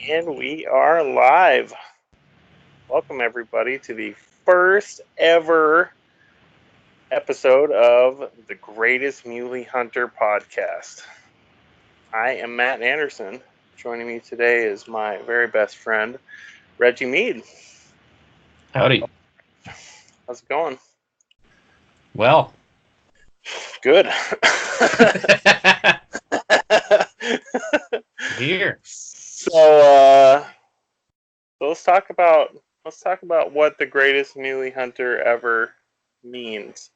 And we are live. Welcome, everybody, to the first ever episode of the Greatest Muley Hunter podcast. I am Matt Anderson. Joining me today is my very best friend, Reggie Mead. Howdy. How's it going? Well, Good. here. So, let's talk about what the greatest Muley Hunter ever means.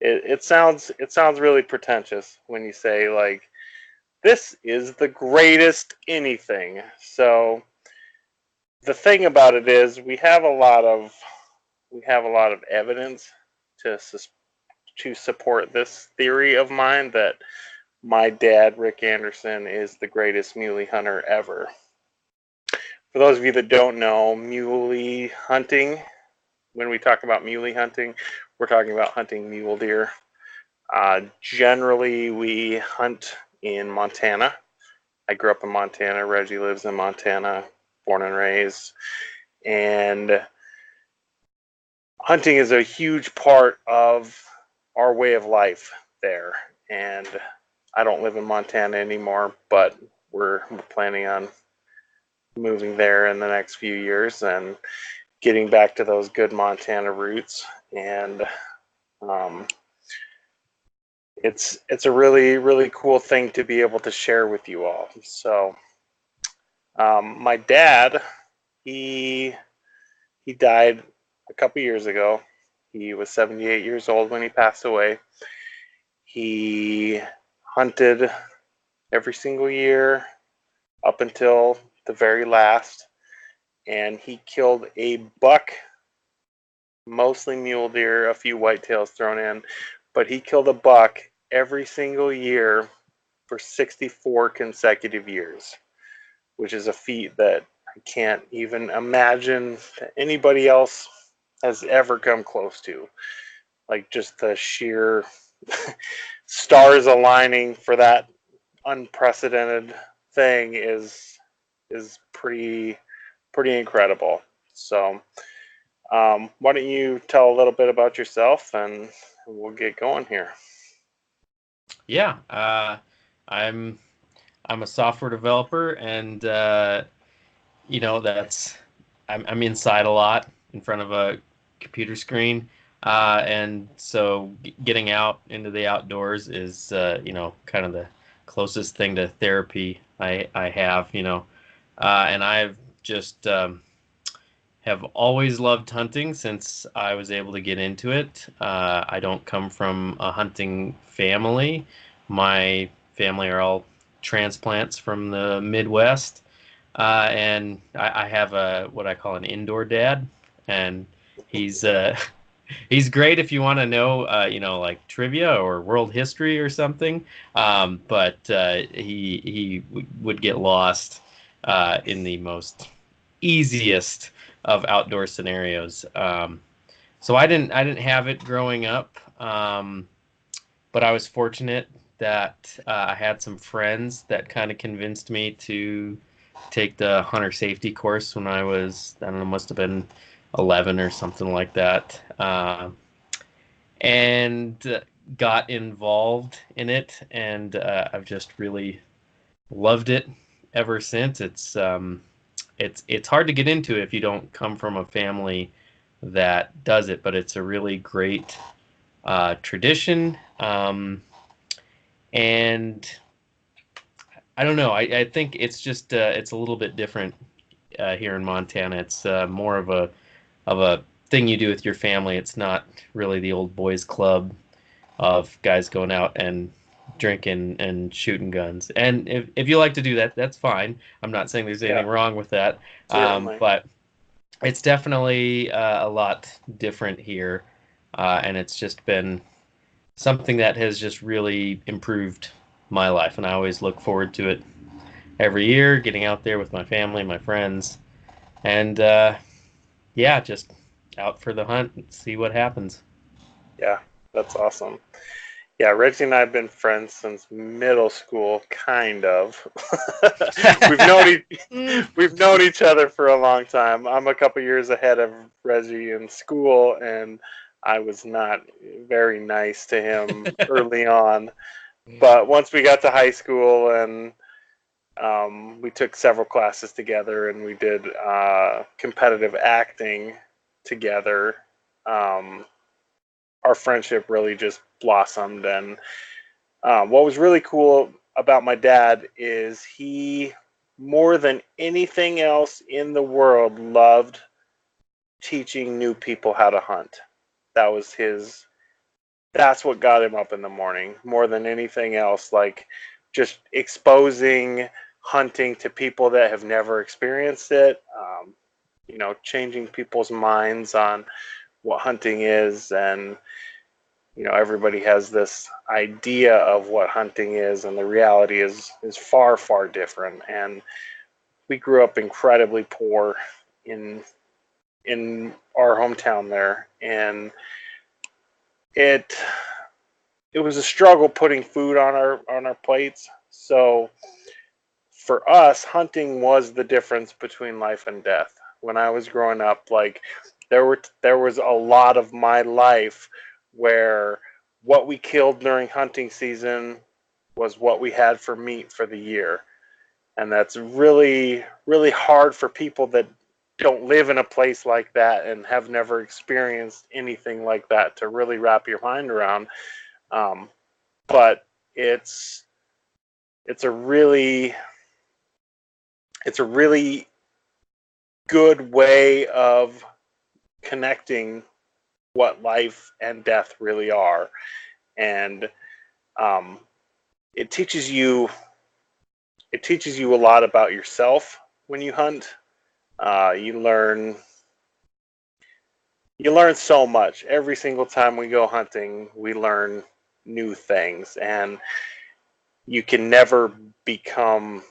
It sounds really pretentious when you say like this is the greatest anything. So the thing about it is we have a lot of evidence to to support this theory of mine that my dad Rick Anderson is the greatest muley hunter ever. For those of you that don't know, muley hunting, when we talk about muley hunting, we're talking about hunting mule deer. Generally, we hunt in Montana. I grew up in Montana. Reggie lives in Montana, born and raised. And hunting is a huge part of our way of life there. And I don't live in Montana anymore, but we're planning on moving there in the next few years and getting back to those good Montana roots. And um, it's a really cool thing to be able to share with you all. So my dad, he he died a couple years ago. He was 78 years old when he passed away. He hunted every single year up until the very last, and he killed a buck, mostly mule deer, a few whitetails thrown in, but he killed a buck every single year for 64 consecutive years, which is a feat that I can't even imagine that anybody else has ever come close to. Like just the sheer stars aligning for that unprecedented thing is pretty incredible. So, why don't you tell a little bit about yourself and we'll get going here. Yeah. I'm I'm a software developer, and that's I'm inside a lot in front of a computer screen, and so getting out into the outdoors is kind of the closest thing to therapy I have. And I've just have always loved hunting since I was able to get into it. I don't come from a hunting family. My family are all transplants from the Midwest, and I have a what I call an indoor dad, and he's he's great if you want to know, like trivia or world history or something. But he would get lost in the most easiest of outdoor scenarios. So I didn't have it growing up, but I was fortunate that I had some friends that kind of convinced me to take the hunter safety course when I was, I don't know, must have been 11 or something like that, and got involved in it, and I've just really loved it ever since. It's hard to get into if you don't come from a family that does it, but it's a really great tradition. And I don't know. I think it's just it's a little bit different here in Montana. It's more of a thing you do with your family. It's not really the old boys club of guys going out and drinking and shooting guns. And if you like to do that, that's fine. I'm not saying there's Yeah, anything wrong with that. certainly. But it's definitely a lot different here. And it's just been something that has just really improved my life. And I always look forward to it every year, getting out there with my family, my friends. And yeah, just out for the hunt and see what happens. Yeah, that's awesome. Yeah, Reggie and I have been friends since middle school, kind of. we've known Mm. we've known each other for a long time. I'm a couple years ahead of Reggie in school, and I was not very nice to him early on. But once we got to high school, and we took several classes together, and we did competitive acting together. Um, our friendship really just blossomed, and what was really cool about my dad is he, more than anything else in the world, loved teaching new people how to hunt. That was his, that's what got him up in the morning more than anything else. Like just exposing hunting to people that have never experienced it, changing people's minds on what hunting is. And everybody has this idea of what hunting is, and the reality is far, far different. And we grew up incredibly poor in our hometown there, and it it was a struggle putting food on our plates. So for us, hunting was the difference between life and death. When I was growing up, like there was a lot of my life where what we killed during hunting season was what we had for meat for the year. And that's really, really hard for people that don't live in a place like that and have never experienced anything like that to really wrap your mind around. Um, but it's it's a really it's a really good way of connecting what life and death really are. And um, it teaches you a lot about yourself when you hunt. uh, you learn you learn so much every single time we go hunting. We learn new things, and you can never become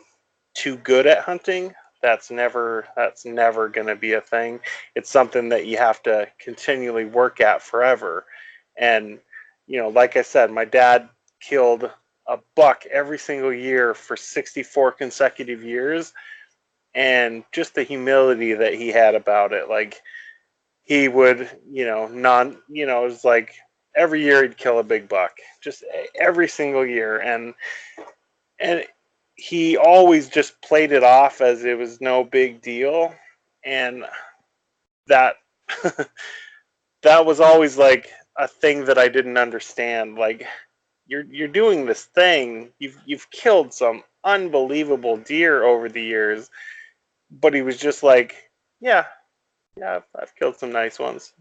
too good at hunting. That's never going to be a thing. It's something that you have to continually work at forever. And like I said, my dad killed a buck every single year for 64 consecutive years, and just the humility that he had about it. Like he would, it was like every year he'd kill a big buck, just every single year. And he always just played it off as it was no big deal. And that that was always like a thing that I didn't understand. Like you're doing this thing, you've killed some unbelievable deer over the years. But he was just like, yeah, yeah, I've killed some nice ones,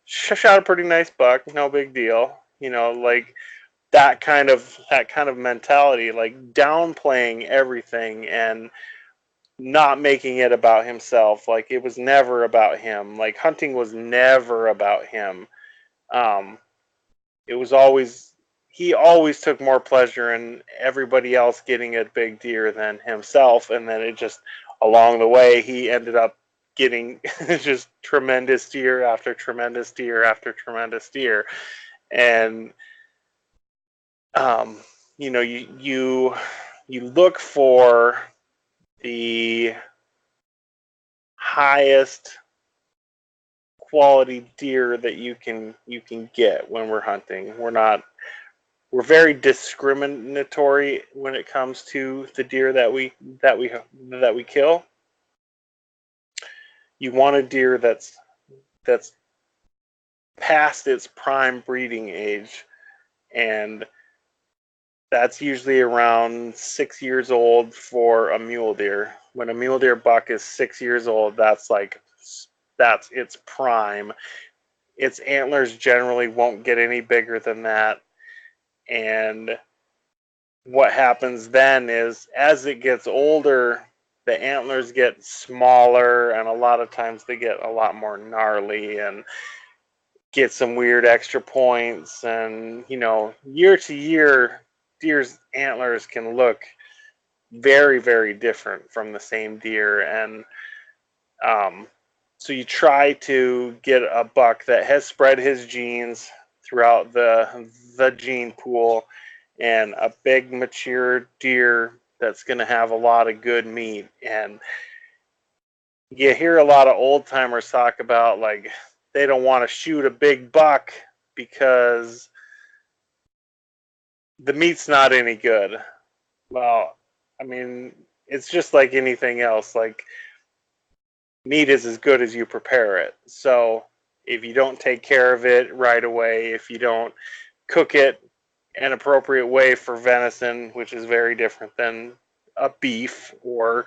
shot a pretty nice buck, no big deal, like that kind of mentality, like downplaying everything and not making it about himself. Like it was never about him. Like hunting was never about him. Um, it was always he always took more pleasure in everybody else getting a big deer than himself, and then it just along the way he ended up getting just tremendous deer after tremendous deer after tremendous deer. And um, you look for the highest quality deer that you can get when we're hunting. We're very discriminatory when it comes to the deer that we kill. You want a deer that's past its prime breeding age, and that's usually around 6 years old for a mule deer. When a mule deer buck is 6 years old, that's its prime. Its antlers generally won't get any bigger than that. And what happens then is as it gets older, the antlers get smaller, and a lot of times they get a lot more gnarly and get some weird extra points. And year to year, deer's antlers can look very, very different from the same deer. And so you try to get a buck that has spread his genes throughout the gene pool, and a big mature deer that's going to have a lot of good meat. And you hear a lot of old timers talk about like they don't want to shoot a big buck because the meat's not any good. Well, I mean, it's just like anything else. Like, meat is as good as you prepare it. So if you don't take care of it right away, if you don't cook it an appropriate way for venison, which is very different than a beef or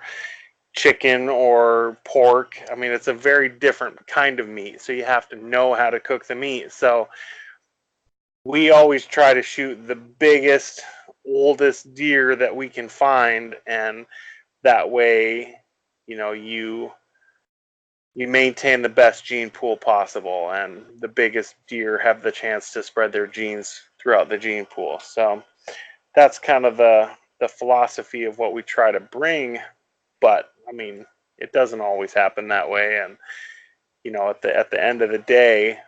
chicken or pork. I mean, it's a very different kind of meat. So you have to know how to cook the meat. So we always try to shoot the biggest, oldest deer that we can find, and that way, you maintain the best gene pool possible, and the biggest deer have the chance to spread their genes throughout the gene pool. So that's kind of the philosophy of what we try to bring. But I mean, it doesn't always happen that way, and at the end of the day,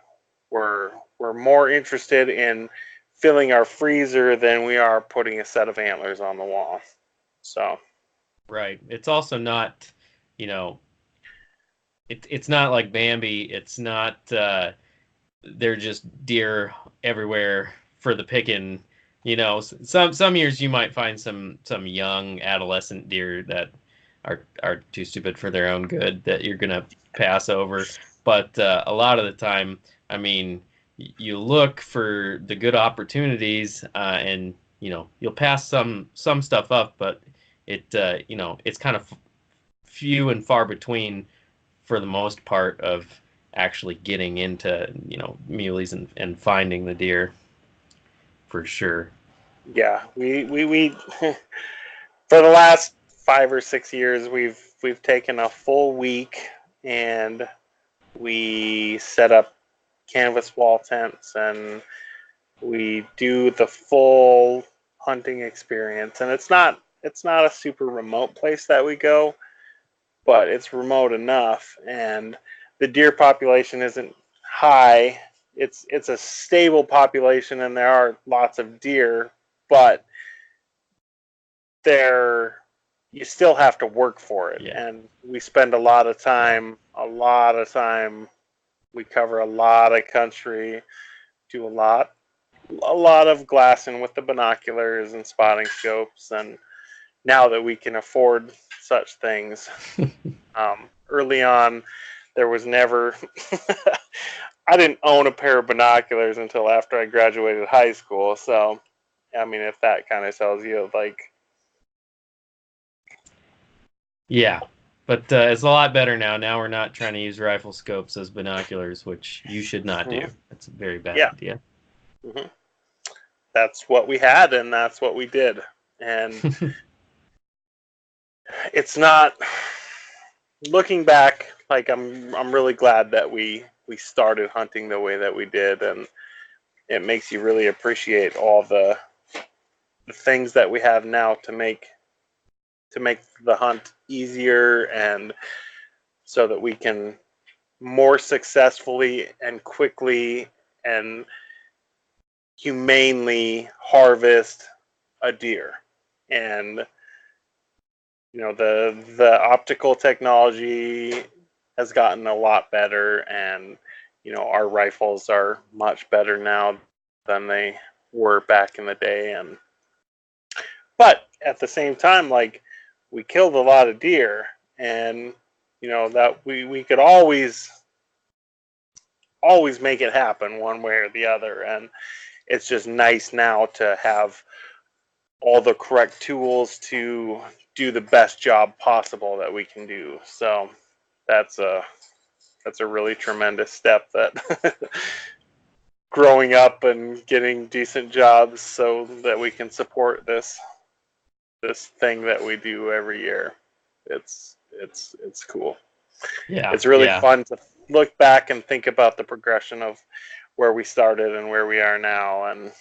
we're more interested in filling our freezer than we are putting a set of antlers on the wall. So Right. It's also not, you know, it's not like Bambi. It's not they're just deer everywhere for the picking. Some years you might find some young adolescent deer that are too stupid for their own good that you're gonna pass over. But a lot of the time, I mean, you look for the good opportunities, and you'll pass some stuff up, but it's kind of few and far between for the most part of actually getting into muleys and finding the deer for sure. yeah, we for the last 5 or 6 years, we've taken a full week and we set up canvas wall tents and we do the full hunting experience. And it's not a super remote place that we go, but it's remote enough, and the deer population isn't high. It's a stable population, and there are lots of deer, but there you still have to work for it. Yeah. And we spend a lot of time. We cover a lot of country, do a lot of glassing with the binoculars and spotting scopes, and now that we can afford such things. Early on, there was never. I didn't own a pair of binoculars until after I graduated high school. So, I mean, if that kind of tells you, like, Yeah, but it's a lot better now. Now we're not trying to use rifle scopes as binoculars, which you should not do. That's a very bad yeah, idea. hmm that's what we had, and that's what we did. And it's not looking back. Like, I'm really glad that we started hunting the way that we did, and it makes you really appreciate all the things that we have now to make the hunt easier, and so that we can more successfully and quickly and humanely harvest a deer. And the optical technology has gotten a lot better, and our rifles are much better now than they were back in the day. And but at the same time, like, we killed a lot of deer, and that we could always make it happen one way or the other. And it's just nice now to have all the correct tools to do the best job possible that we can do. So that's a really tremendous step, that growing up and getting decent jobs so that we can support this thing that we do every year. It's cool. Yeah, It's really yeah, fun to look back and think about the progression of where we started and where we are now. And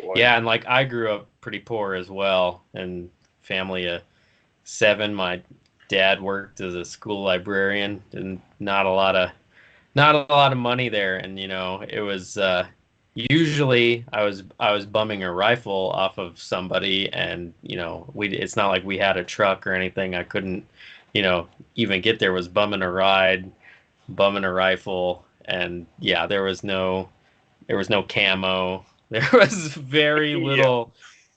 boy, yeah. And like I grew up pretty poor as well, and family of seven. My dad worked as a school librarian, and not a lot of money there. And it was usually I was bumming a rifle off of somebody, and it's not like we had a truck or anything. I couldn't, even get there. Was bumming a ride, bumming a rifle, and yeah, there was no camo. There was very Yeah, little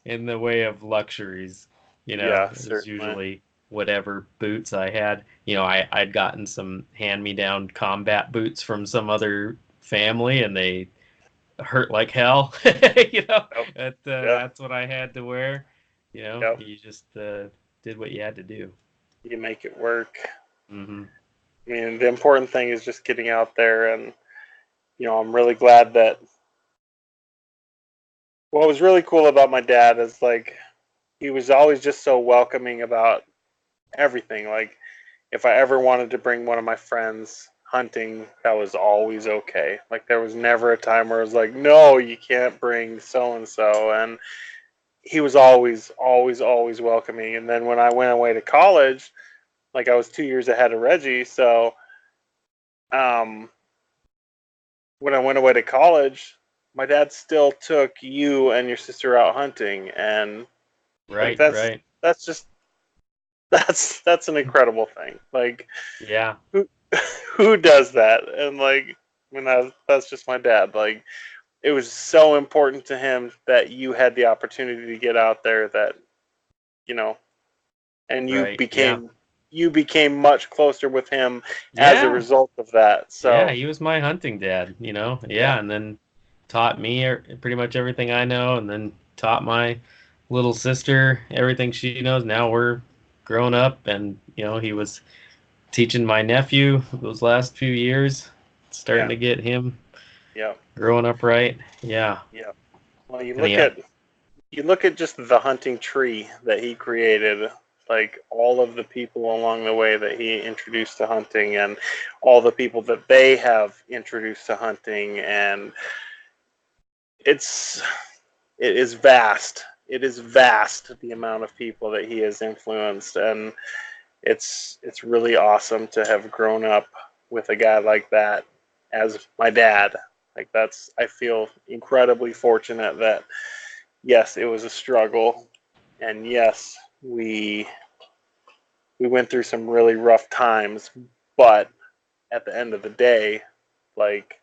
in the way of luxuries. yeah, It was certainly. usually whatever boots I had. I'd gotten some hand-me-down combat boots from some other family, and they hurt like hell. Yep, yeah, That's what I had to wear. yep. You just did what you had to do. You make it work. Hmm. I mean, the important thing is just getting out there, and I'm really glad that. What was really cool about my dad is like he was always just so welcoming about everything. Like if I ever wanted to bring one of my friends hunting, that was always okay. Like there was never a time where it was like, no, you can't bring so and so. And he was always, always, always welcoming. And then when I went away to college, like I was 2 years ahead of Reggie, so um, when I went away to college, my dad still took you and your sister out hunting, and like Right, that's right. that's just that's an incredible thing. Like Yeah, who who does that? And like when that's just my dad. Like it was so important to him that you had the opportunity to get out there that you know, and you right. Yeah. became you became much closer with him as a Yeah. result of that. Yeah, So he was my hunting dad. yeah, Yeah, and then taught me pretty much everything I know, and then taught my little sister everything she knows. Now we're grown up, and he was teaching my nephew those last few years, starting yeah, to get him yeah, growing up right. Yeah. yeah. Well, you And look yeah, at you look at just the hunting tree that he created, like all of the people along the way that he introduced to hunting, and all the people that they have introduced to hunting, and it's it is vast. It is vast the amount of people that he has influenced, and it's really awesome to have grown up with a guy like that as my dad. Like that's I feel incredibly fortunate that yes, it was a struggle, and yes, we went through some really rough times, but at the end of the day, like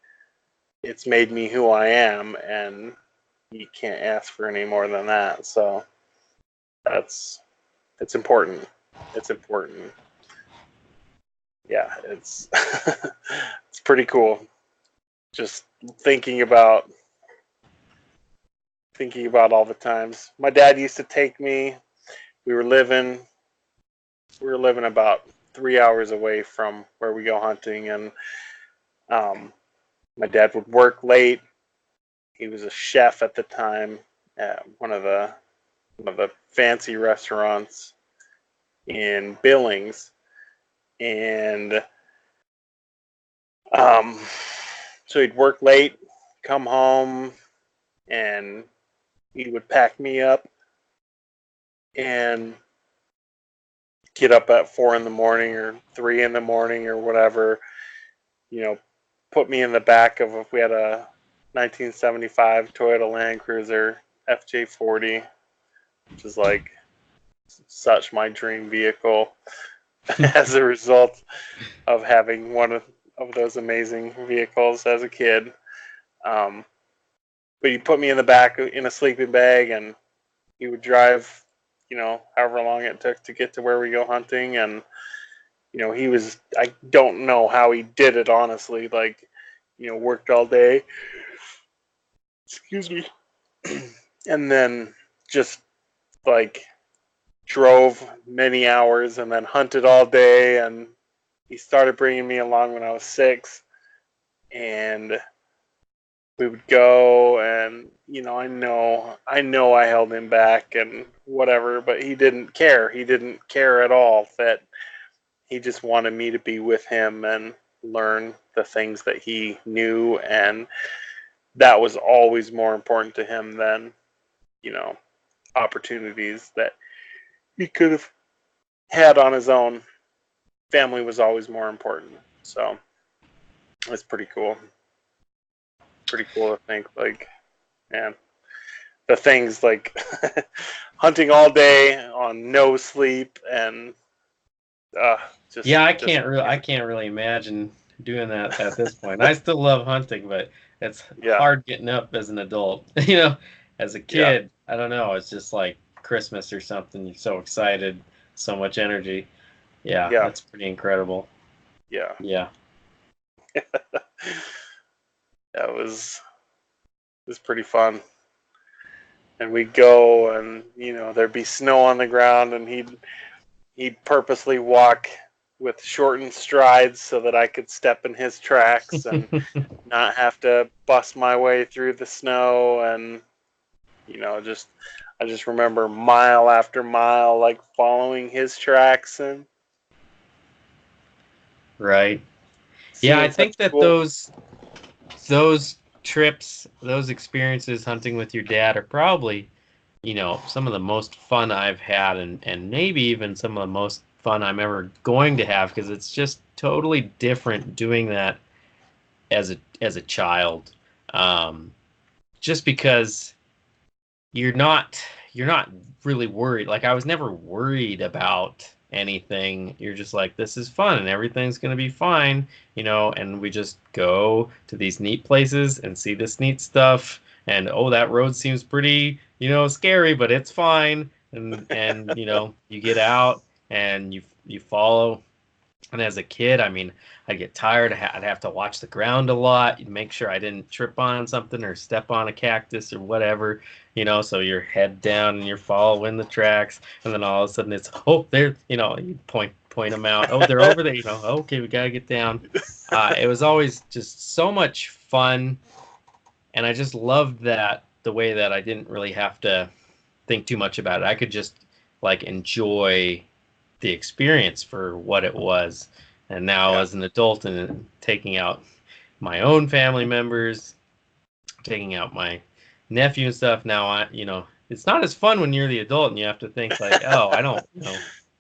it's made me who I am, and you can't ask for any more than that. So that's it's important. It's important. Yeah, it's it's pretty cool. Just thinking about all the times my dad used to take me. We were living we were living about 3 hours away from where we go hunting, and um, my dad would work late. He was a chef at the time at one of the fancy restaurants in Billings, and um, so he'd work late, come home, and he would pack me up and get up at 4 in the morning or 3 in the morning or whatever. You know, put me in the back of if we had a 1975 Toyota Land Cruiser FJ40, which is like such my dream vehicle as a result of having one of those amazing vehicles as a kid. Um, but he put me in the back in a sleeping bag, and he would drive, however long it took to get to where we go hunting. And, he was, I don't know how he did it, honestly. Like, worked all day, excuse me, and then just like drove many hours and then hunted all day. And he started bringing me along when I was 6. And we would go, and I know I held him back and whatever, but he didn't care at all. That he just wanted me to be with him and learn the things that he knew, and that was always more important to him than you know opportunities that he could have had on his own. Family was always more important. So it's pretty cool to think like And the things like hunting all day on no sleep and just Yeah, I can't really imagine doing that at this point. I still love hunting, but it's yeah, hard getting up as an adult. You know, as a yeah, kid, I don't know, it's just like Christmas or something. You're so excited, so much energy. Yeah, yeah, that's pretty incredible. yeah. Yeah. That was pretty fun. And we'd go, and there'd be snow on the ground, and he'd purposely walk with shortened strides so that I could step in his tracks and not have to bust my way through the snow. And just I just remember mile after mile, like following his tracks and Right. Yeah, I seeing such think that cool. those trips, those experiences hunting with your dad are probably, some of the most fun I've had, and maybe even some of the most fun I'm ever going to have, because it's just totally different doing that as a child. Um, just because you're not you're not really worried. Like, I was never worried about anything. You're just like, this is fun and everything's going to be fine, and we just go to these neat places and see this neat stuff, and oh, that road seems pretty, scary, but it's fine. And you get out and you follow. And as a kid, I mean, I'd get tired. I'd have to watch the ground a lot. You'd make sure I didn't trip on something or step on a cactus or whatever, so you're head down and you're following the tracks. And then all of a sudden it's, oh, there, you point them out. Oh, they're over there, okay, we got to get down. It was always just so much fun. And I just loved that, the way that I didn't really have to think too much about it. I could just like enjoy the experience for what it was. And now, Yeah, as an adult and taking out my own family members, taking out my nephew and stuff, now it's not as fun when you're the adult and you have to think like, oh, I don't,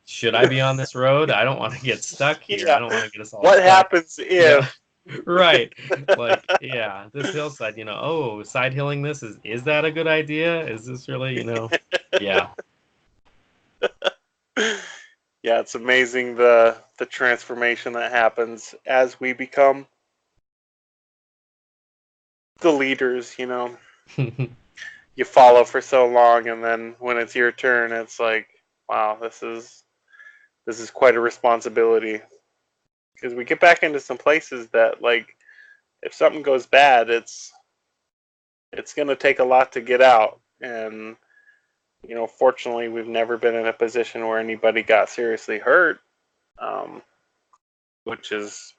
should I be on this road? I don't want to get stuck here. I yeah. don't want to get us all What stuck. happens You know, if? right? Like, yeah, this hillside. Oh, side hilling this is that a good idea? Is this really, Yeah. Yeah, it's amazing the transformation that happens as we become the leaders. You follow for so long, and then when it's your turn, it's like, wow, this is quite a responsibility. Because we get back into some places that, like, if something goes bad, it's gonna take a lot to get out. And fortunately, we've never been in a position where anybody got seriously hurt, um, which is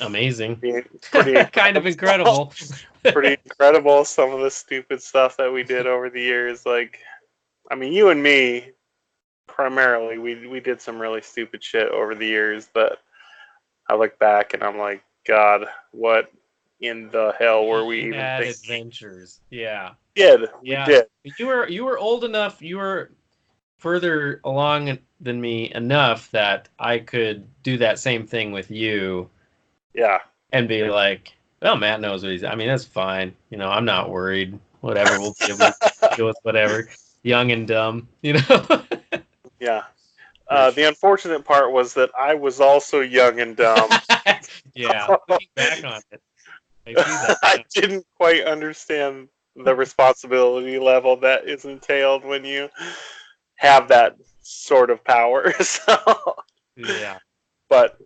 Amazing. pretty Kind of incredible. incredible. Pretty incredible. Some of the stupid stuff that we did over the years. Like, I mean, you and me primarily, we did some really stupid shit over the years that I look back and I'm like, God, what in the hell were we We even had thinking? adventures. Yeah. We Yeah. did. You were old enough, you were further along than me enough that I could do that same thing with you Yeah. and be like, well, Matt knows what he's, I mean, that's fine. I'm not worried. Whatever, we'll be able to deal with whatever. Young and dumb. Yeah. For The sure. unfortunate part was that I was also young and dumb. Yeah. Looking back on it, I see that. I didn't quite understand the responsibility level that is entailed when you have that sort of power. So, Yeah. but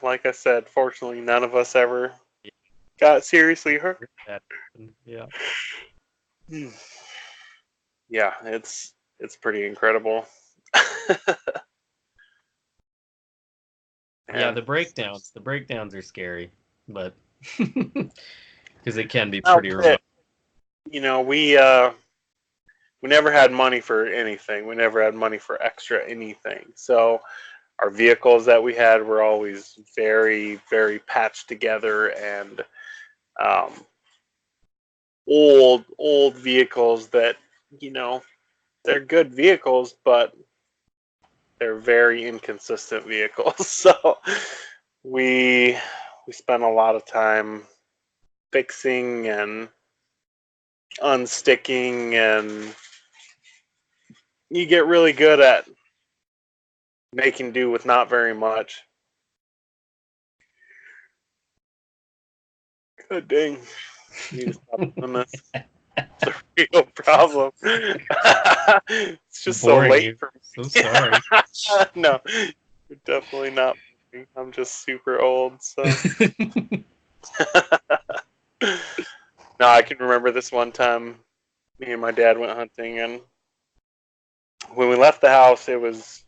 like I said, fortunately, none of us ever got seriously hurt. That happened. Yeah. Yeah, it's pretty incredible. Yeah, And the breakdowns are scary, but because it can be now, pretty remote. we never had money for anything. We never had money for extra anything. So our vehicles that we had were always very, very patched together and um, old vehicles that you know they're good vehicles, but they're very inconsistent vehicles. So we we spent a lot of time fixing and unsticking, and you get really good at making do with not very much. God dang. Need to stop doing this. It's a real problem. It's just so Boring late you. for So me. sorry. No, you're definitely not. I'm just super old, so. No, I can remember this one time me and my dad went hunting, and when we left the house, it was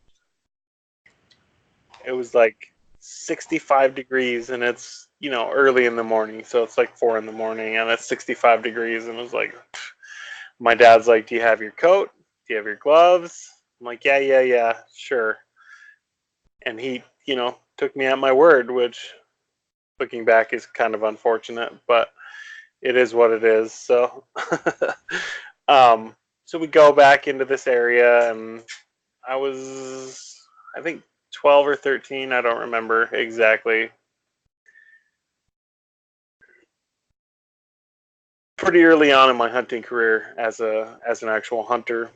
like 65 degrees, and it's early in the morning, so it's like 4 in the morning, and it's 65 degrees, and it was like, my dad's like, "Do you have your coat? Do you have your gloves?" I'm like, "Yeah, yeah, yeah, sure." And he, took me at my word, which looking back is kind of unfortunate, but it is what it is. So, um, so we go back into this area, and I was, I think, 12 or 13. I don't remember exactly. Pretty early on in my hunting career as an actual hunter.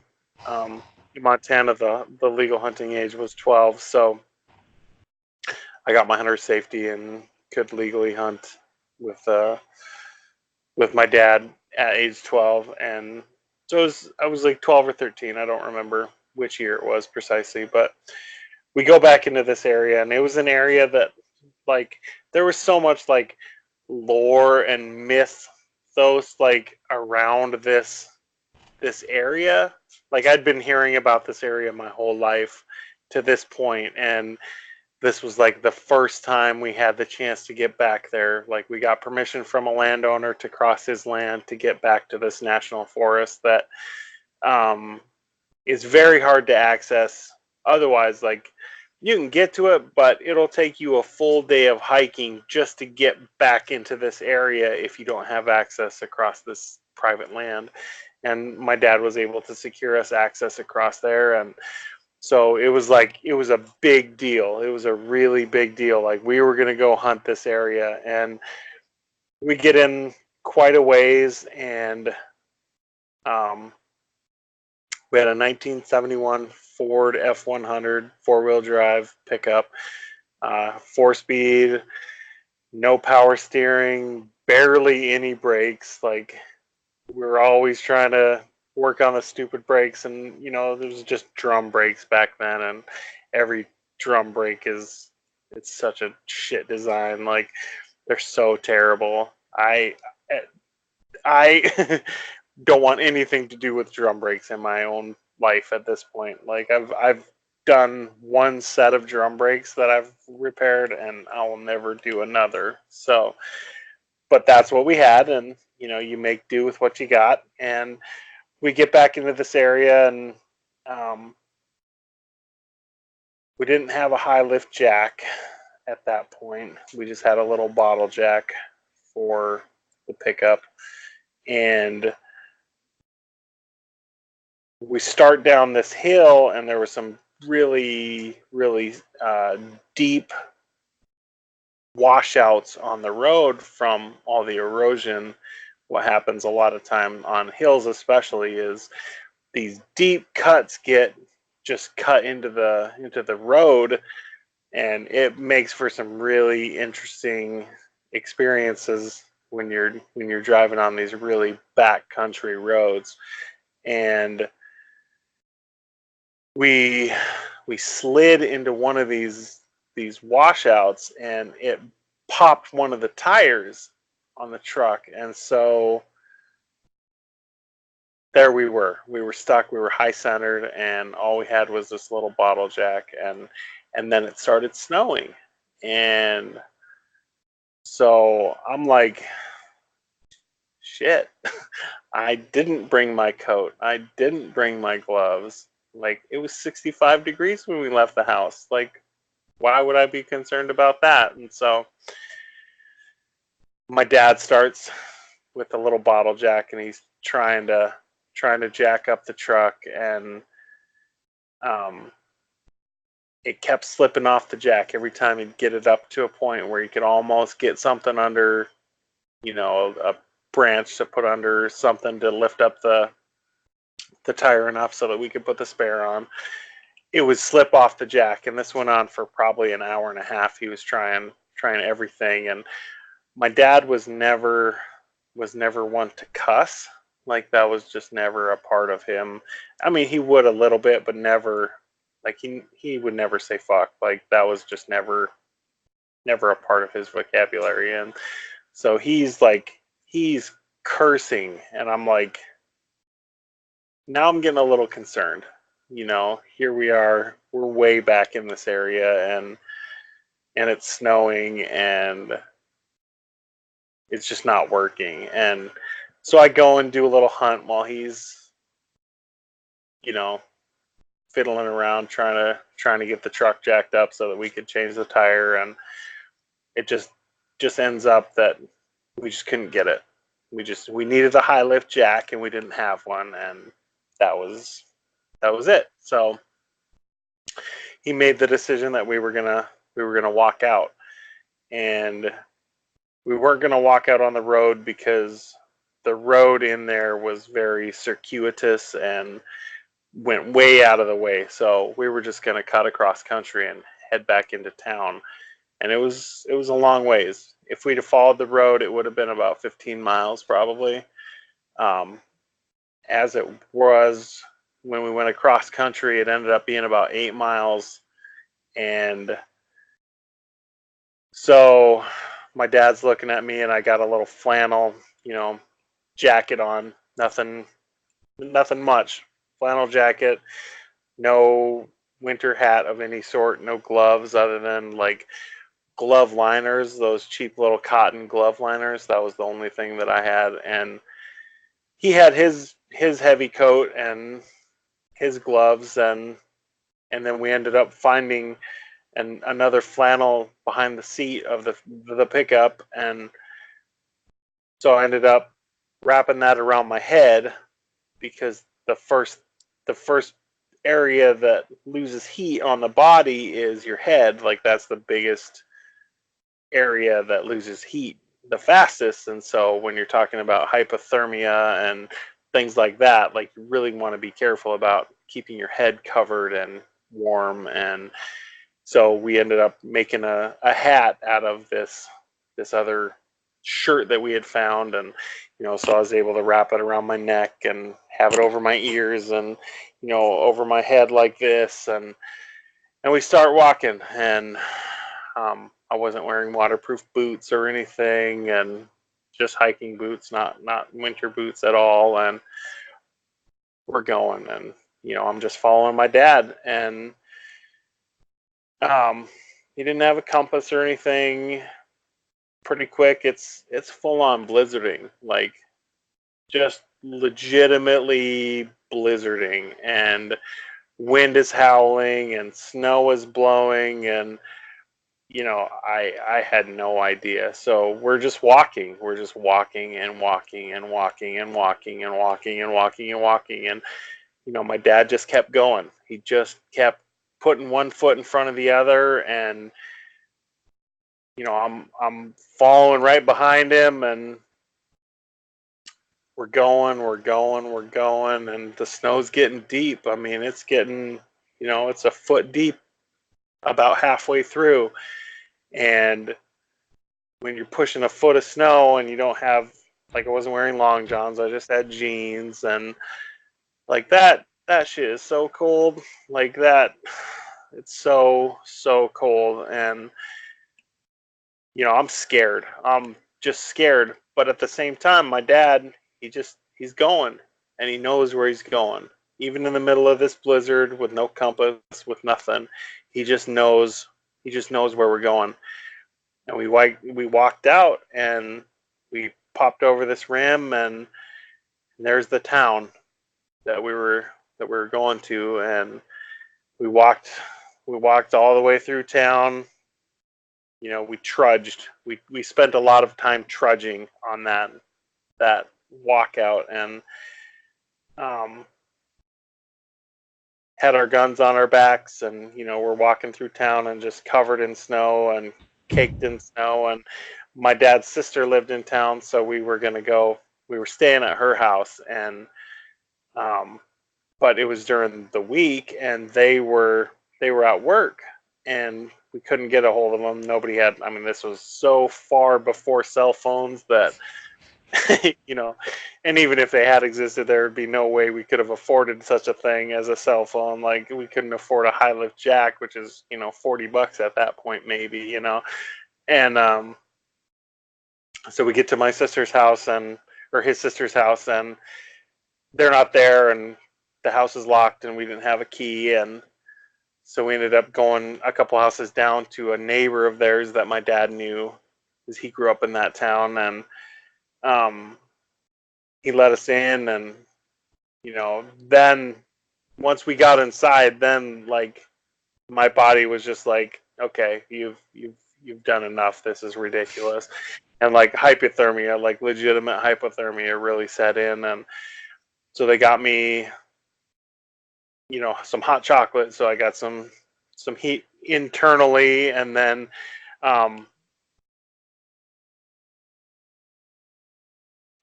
In Montana, the legal hunting age was 12, so I got my hunter safety and could legally hunt with uh, with my dad at age 12, and so I was like 12 or 13. I don't remember which year it was precisely, but we go back into this area, and it was an area that, like, there was so much like lore and myth those like around this area. Like, I'd been hearing about this area my whole life to this point, and this was like the first time we had the chance to get back there. Like, we got permission from a landowner to cross his land to get back to this national forest that um, is very hard to access. Otherwise, like, you can get to it, but it'll take you a full day of hiking just to get back into this area if you don't have access across this private land. And my dad was able to secure us access across there, and so it was like, it was a big deal. It was a really big deal. Like, we were going to go hunt this area, and we get in quite a ways, and um, we had a 1971 Ford F100 four-wheel drive pickup, 4-speed, no power steering, barely any brakes. Like, we were always trying to work on the stupid brakes, and there was just drum brakes back then, and every drum brake it's such a shit design. Like, they're so terrible. I don't want anything to do with drum brakes in my own life at this point. Like, I've done one set of drum brakes that I've repaired, and I will never do another. So, but that's what we had, and you make do with what you got. And we get back into this area, and um, we didn't have a high lift jack at that point. We just had a little bottle jack for the pickup, and we start down this hill, and there was some really, really deep washouts on the road from all the erosion. What happens a lot of time on hills, especially, is these deep cuts get just cut into the road, and it makes for some really interesting experiences when you're driving on these really back country roads. And we we slid into one of these washouts, and it popped one of the tires on the truck, and so there we were stuck, we were high centered, and all we had was this little bottle jack. And then it started snowing, and so I'm like, shit. I didn't bring my coat, I didn't bring my gloves. Like, it was 65 degrees when we left the house. Like, why would I be concerned about that? And so my dad starts with a little bottle jack, and he's trying to jack up the truck, and um, it kept slipping off the jack every time he'd get it up to a point where he could almost get something under, a branch to put under something to lift up the tire enough so that we could put the spare on. It would slip off the jack, and this went on for probably an hour and a half. He was trying everything, and my dad was never one to cuss. Like, that was just never a part of him. I mean, he would a little bit, but never, like, he would never say fuck. Like, that was just never a part of his vocabulary. And so he's cursing, and I'm like, now I'm getting a little concerned. Here we are, we're way back in this area, and it's snowing, and it's just not working. And so I go and do a little hunt while he's, fiddling around trying to get the truck jacked up so that we could change the tire. And it just ends up that we just couldn't get it. We needed a high lift jack, and we didn't have one, and that was it. So he made the decision that we were gonna walk out, and we weren't gonna walk out on the road because the road in there was very circuitous and went way out of the way. So we were just gonna cut across country and head back into town, and it was a long ways. If we'd have followed the road, it would have been about 15 miles probably. As it was, when we went across country, it ended up being about 8 miles. And so my dad's looking at me, and I got a little flannel, jacket on, nothing much, flannel jacket, no winter hat of any sort, no gloves other than like glove liners, those cheap little cotton glove liners. That was the only thing that I had. And he had his heavy coat and his gloves, and then we ended up finding another flannel behind the seat of the pickup, and so I ended up wrapping that around my head, because the first area that loses heat on the body is your head. Like, that's the biggest area that loses heat the fastest. And so when you're talking about hypothermia and things like that, like, you really want to be careful about keeping your head covered and warm. And so we ended up making a hat out of this other shirt that we had found. And so I was able to wrap it around my neck and have it over my ears and over my head like this. And we start walking, and I wasn't wearing waterproof boots or anything, and just hiking boots, not winter boots at all. And we're going, and I'm just following my dad. And he didn't have a compass or anything. Pretty quick, it's full on blizzarding, like, just legitimately blizzarding, and wind is howling and snow is blowing, and I had no idea. So we're just walking and walking and walking and walking and walking and walking and walking. And my dad just kept going. He just kept putting one foot in front of the other, and I'm following right behind him, and we're going, and the snow's getting deep. I mean, it's getting, it's a foot deep about halfway through. And when you're pushing a foot of snow and you don't have, like, I wasn't wearing long johns, I just had jeans, and like that shit is so cold. Like, that, it's so cold. And I'm scared. I'm just scared. But at the same time, my dad, he's going, and he knows where he's going. Even in the middle of this blizzard, with no compass, with nothing, he just knows where we're going. And we walked out, and we popped over this rim, and there's the town that we were going to. And we walked all the way through town. We trudged. We spent a lot of time trudging on that walkout, and had our guns on our backs, and we're walking through town and just covered in snow and caked in snow. And my dad's sister lived in town, so we were going to go we were staying at her house, and but it was during the week, and they were at work, and we couldn't get a hold of them. Nobody had. I mean, this was so far before cell phones that you know, and even if they had existed, there would be no way we could have afforded such a thing as a cell phone. Like, we couldn't afford a high lift jack, which is, $40 at that point, maybe. And so we get to my sister's house, or his sister's house, and they're not there, and the house is locked, and we didn't have a key. And so we ended up going a couple houses down to a neighbor of theirs that my dad knew, because he grew up in that town. And he let us in, and then once we got inside, then like my body was just like, okay, you've done enough. This is ridiculous. And like hypothermia, like legitimate hypothermia, really set in. And so they got me, some hot chocolate, so I got some heat internally, and then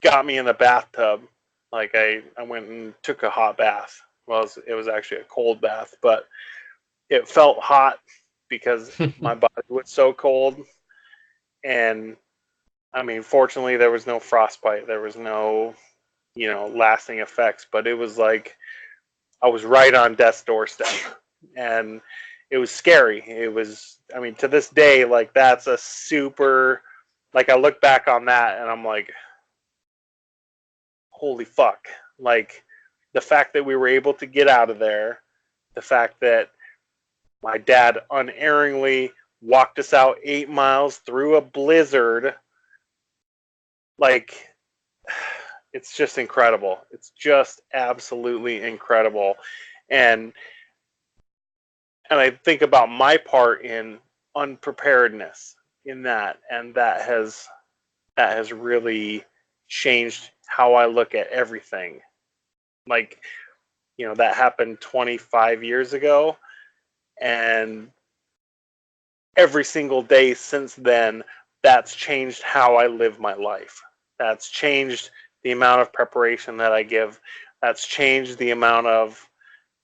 got me in the bathtub. Like, I went and took a hot bath. Well, it was actually a cold bath, but it felt hot because my body was so cold. And I mean, fortunately, there was no frostbite. There was no, lasting effects. But it was like I was right on death's doorstep, and it was scary. It was, I mean, to this day, like, that's a super. Like, I look back on that, and I'm like, holy fuck. Like, the fact that we were able to get out of there, the fact that my dad unerringly walked us out 8 miles through a blizzard, like, it's just incredible. It's just absolutely incredible. And I think about my part in unpreparedness in that, and that has really changed how I look at everything. Like, that happened 25 years ago, and every single day since then, that's changed how I live my life. That's changed the amount of preparation that I give. That's changed the amount of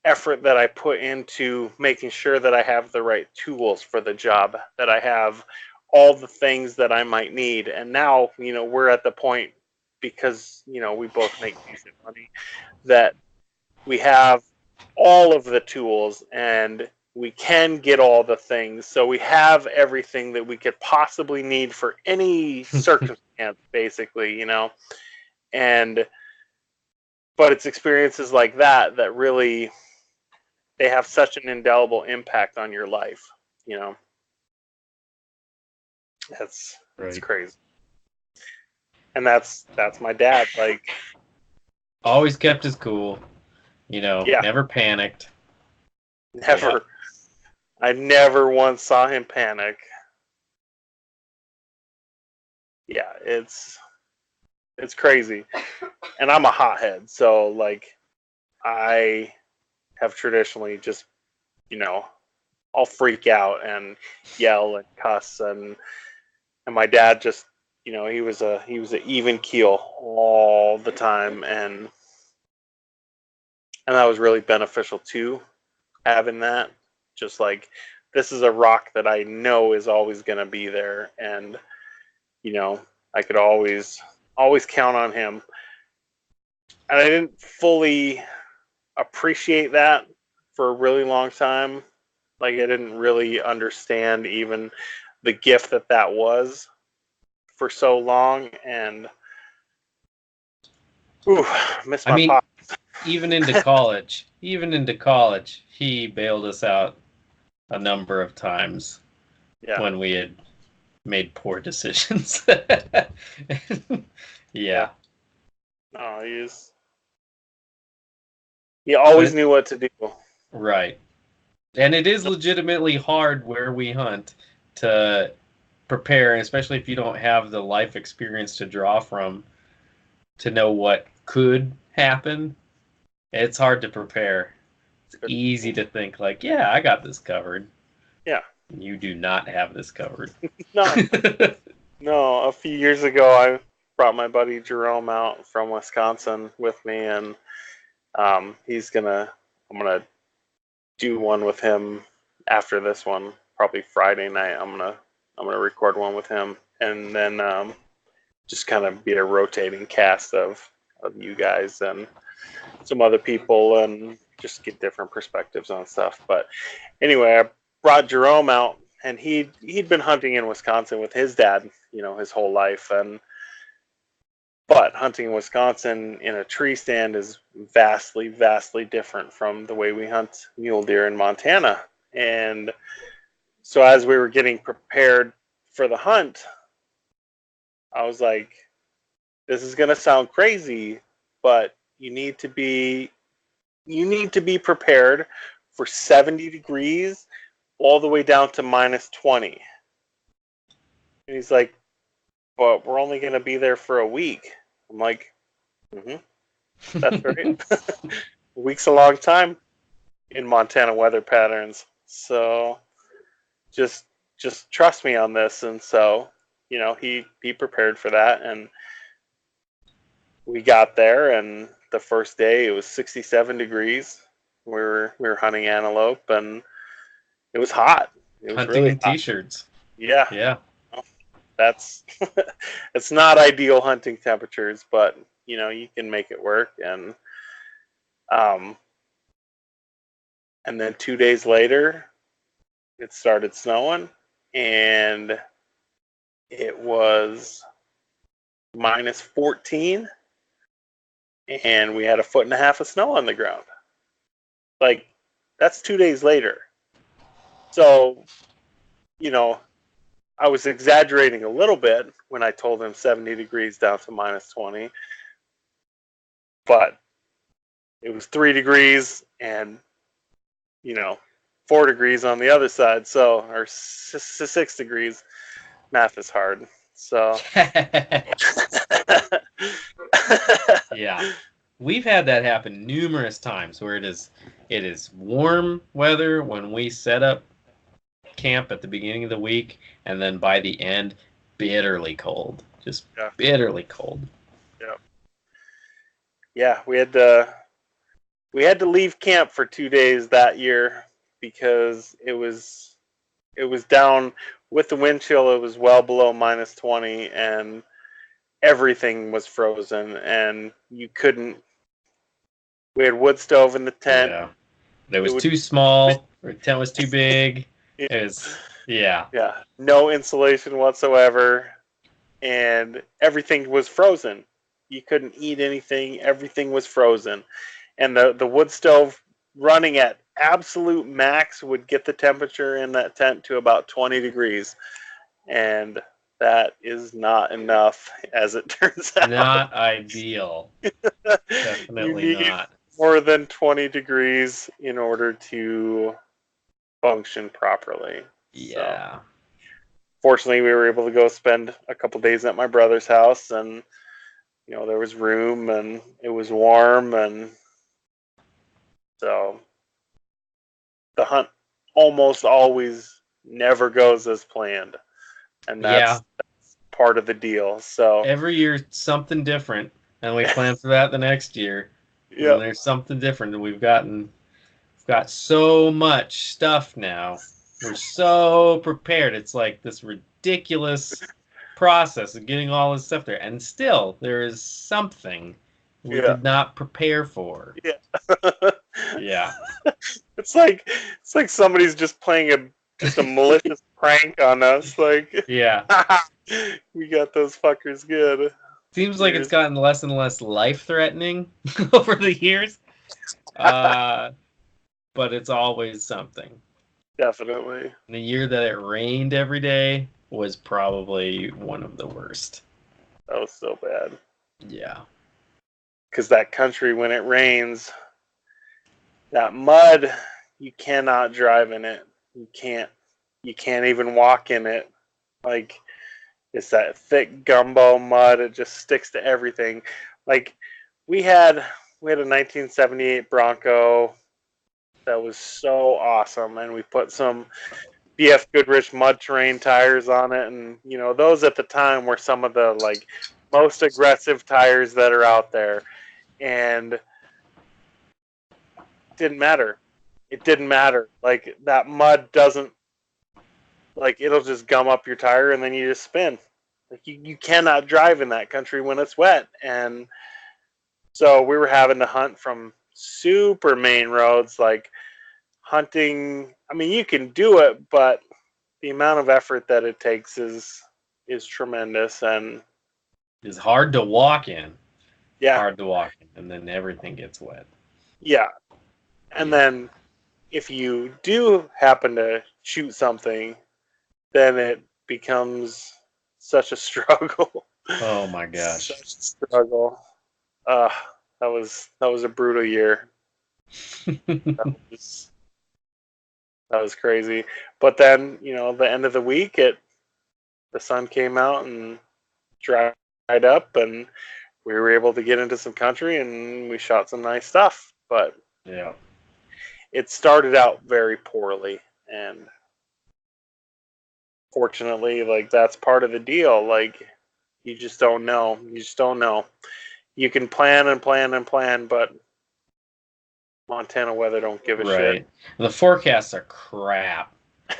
effort that I put into making sure that I have the right tools for the job, that I have all the things that I might need. And now, we're at the point, because, we both make decent money, that we have all of the tools, and we can get all the things. So we have everything that we could possibly need for any circumstance, basically, And, but it's experiences like that that really, they have such an indelible impact on your life, It's Right. crazy. And that's my dad. Like, Always kept his cool. yeah, Never panicked. never. I never once saw him panic. Yeah, it's crazy. And I'm a hothead, so like, I have traditionally just, I'll freak out and yell and cuss, and my dad just, he was a even keel all the time, and that was really beneficial too, having that. Just like, this is a rock that I know is always going to be there, and I could always count on him. And I didn't fully appreciate that for a really long time. Like, I didn't really understand even the gift that was for so long. And miss my pop. Even into college, he bailed us out a number of times when we had made poor decisions. Yeah. Oh, he always knew what to do. Right. And it is legitimately hard where we hunt to prepare, especially if you don't have the life experience to draw from to know what could happen. It's hard to prepare. It's easy to think like, yeah, I got this covered. Yeah. You do not have this covered. No. No, a few years ago, brought my buddy Jerome out from Wisconsin with me, and I'm gonna do one with him after this one, probably Friday night. I'm gonna record one with him, and then just kind of be a rotating cast of you guys and some other people, and just get different perspectives on stuff. But anyway, I brought Jerome out, and he'd been hunting in Wisconsin with his dad, his whole life, but hunting in Wisconsin in a tree stand is vastly, vastly different from the way we hunt mule deer in Montana. And so as we were getting prepared for the hunt, I was like, this is going to sound crazy, but you need to be prepared for 70 degrees all the way down to -20. And he's like, but we're only going to be there for a week. I'm like, that's right. A week's a long time in Montana weather patterns. So just trust me on this. And so, he prepared for that. And we got there, and the first day it was 67 degrees. We were hunting antelope, and it was hot. It was Hunting really in hot. t-shirts. Yeah. Yeah. That's it's not ideal hunting temperatures, but you can make it work. And then 2 days later it started snowing, and it was -14, and we had 1.5 feet of snow on the ground. Like, that's 2 days later. So, I was exaggerating a little bit when I told him 70 degrees down to -20, but it was 3 degrees and, 4 degrees on the other side. So, or 6 degrees. Math is hard. So, yeah. We've had that happen numerous times where it is warm weather when we set up camp at the beginning of the week, and then by the end, bitterly cold. Just bitterly cold. Yeah, we had to leave camp for 2 days that year because it was down with the wind chill. It was well below -20, and everything was frozen, and you couldn't. We had wood stove in the tent. Yeah. It was too small. Our tent was too big. It was, yeah. Yeah, no insulation whatsoever, and everything was frozen. You couldn't eat anything. Everything was frozen, and the wood stove running at absolute max would get the temperature in that tent to about 20 degrees, and that is not enough, as it turns out. Not ideal. Definitely not. More than 20 degrees in order to function properly. Yeah. So, fortunately, we were able to go spend a couple days at my brother's house, and there was room, and it was warm, and so the hunt almost always never goes as planned, and that's part of the deal. So every year something different, and we plan for that the next year. Yeah, there's something different, and we've got so much stuff now. We're so prepared. It's like this ridiculous process of getting all this stuff there, and still there is something we did not prepare for. Yeah. Yeah. It's like somebody's just playing a malicious prank on us. Like, yeah, we got those fuckers good. Seems like it's gotten less and less life-threatening over the years, but it's always something. Definitely. The year that it rained every day was probably one of the worst. That was so bad. Yeah. Because that country, when it rains, that mud, you cannot drive in it. You can't even walk in it. Like, it's that thick gumbo mud. It just sticks to everything. Like, we had a 1978 Bronco that was so awesome, and we put some BF Goodrich mud terrain tires on it, and those at the time were some of the most aggressive tires that are out there. And it didn't matter. It didn't matter. Like, that mud doesn't, like, it'll just gum up your tire and then you just spin. Like, you cannot drive in that country when it's wet. And so we were having to hunt from super main roads, like hunting. I mean, you can do it, but the amount of effort that it takes is tremendous. And It's hard to walk in. yeah, Hard to walk in, and then everything gets wet. yeah. And then if you do happen to shoot something, then it becomes such a struggle. Oh my gosh. Such a struggle. Uh, that was a brutal year. That was crazy. But then, the end of the week, the sun came out and dried up, and we were able to get into some country, and we shot some nice stuff. But Yeah. it started out very poorly, and fortunately, like, that's part of the deal. Like, you just don't know. You just don't know. You can plan and plan and plan, but Montana weather don't give a Right. The forecasts are crap.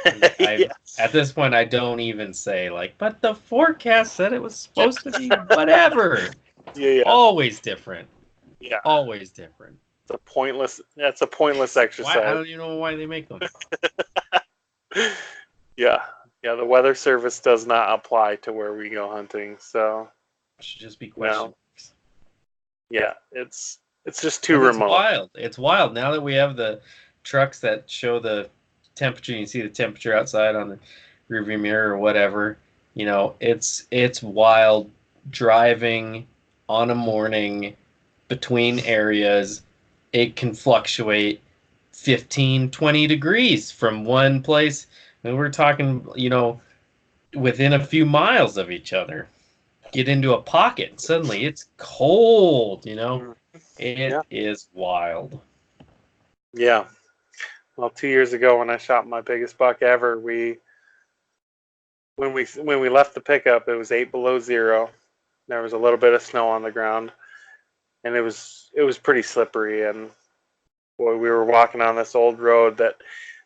shit. At this point, I don't even say, like, but the forecast said it was supposed to be whatever. Yeah. Always different. Yeah. Always different. That's a pointless exercise. I don't even know why they make them. Yeah. Yeah, the weather service does not apply to where we go hunting, so It should just be question marks. Yeah, it's just too It's remote. wild. It's wild. Now that we have the trucks that show the temperature, you see the temperature outside on the rearview mirror or whatever. It's wild driving on a morning between areas. It can fluctuate 15, 20 degrees from one place. And we're talking, within a few miles of each other. Get into a pocket, and suddenly it's cold, It is wild. Yeah. Well, 2 years ago when I shot my biggest buck ever, when we left the pickup, it was 8 below 0. There was a little bit of snow on the ground, and it was pretty slippery. And boy, we were walking on this old road that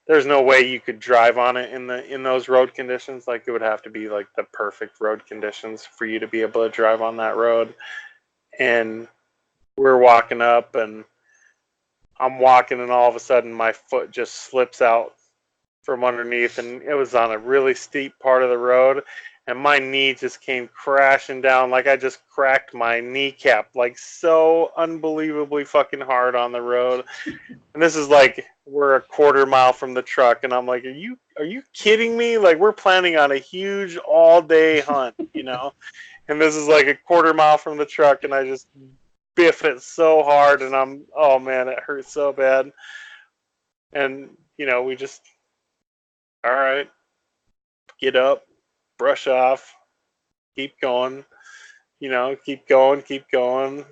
there's no way you could drive on it in those road conditions. Like, it would have to be like the perfect road conditions for you to be able to drive on that road. And we're walking up, and I'm walking, and all of a sudden my foot just slips out from underneath, and it was on a really steep part of the road, and my knee just came crashing down like I just cracked my kneecap, like, so unbelievably fucking hard on the road. And this is like, we're a quarter mile from the truck, and I'm like, are you kidding me? Like, we're planning on a huge all day hunt, and this is like a quarter mile from the truck, and I just biff it so hard, and oh man, it hurts so bad. And we just, all right, get up, brush off, keep going, keep going.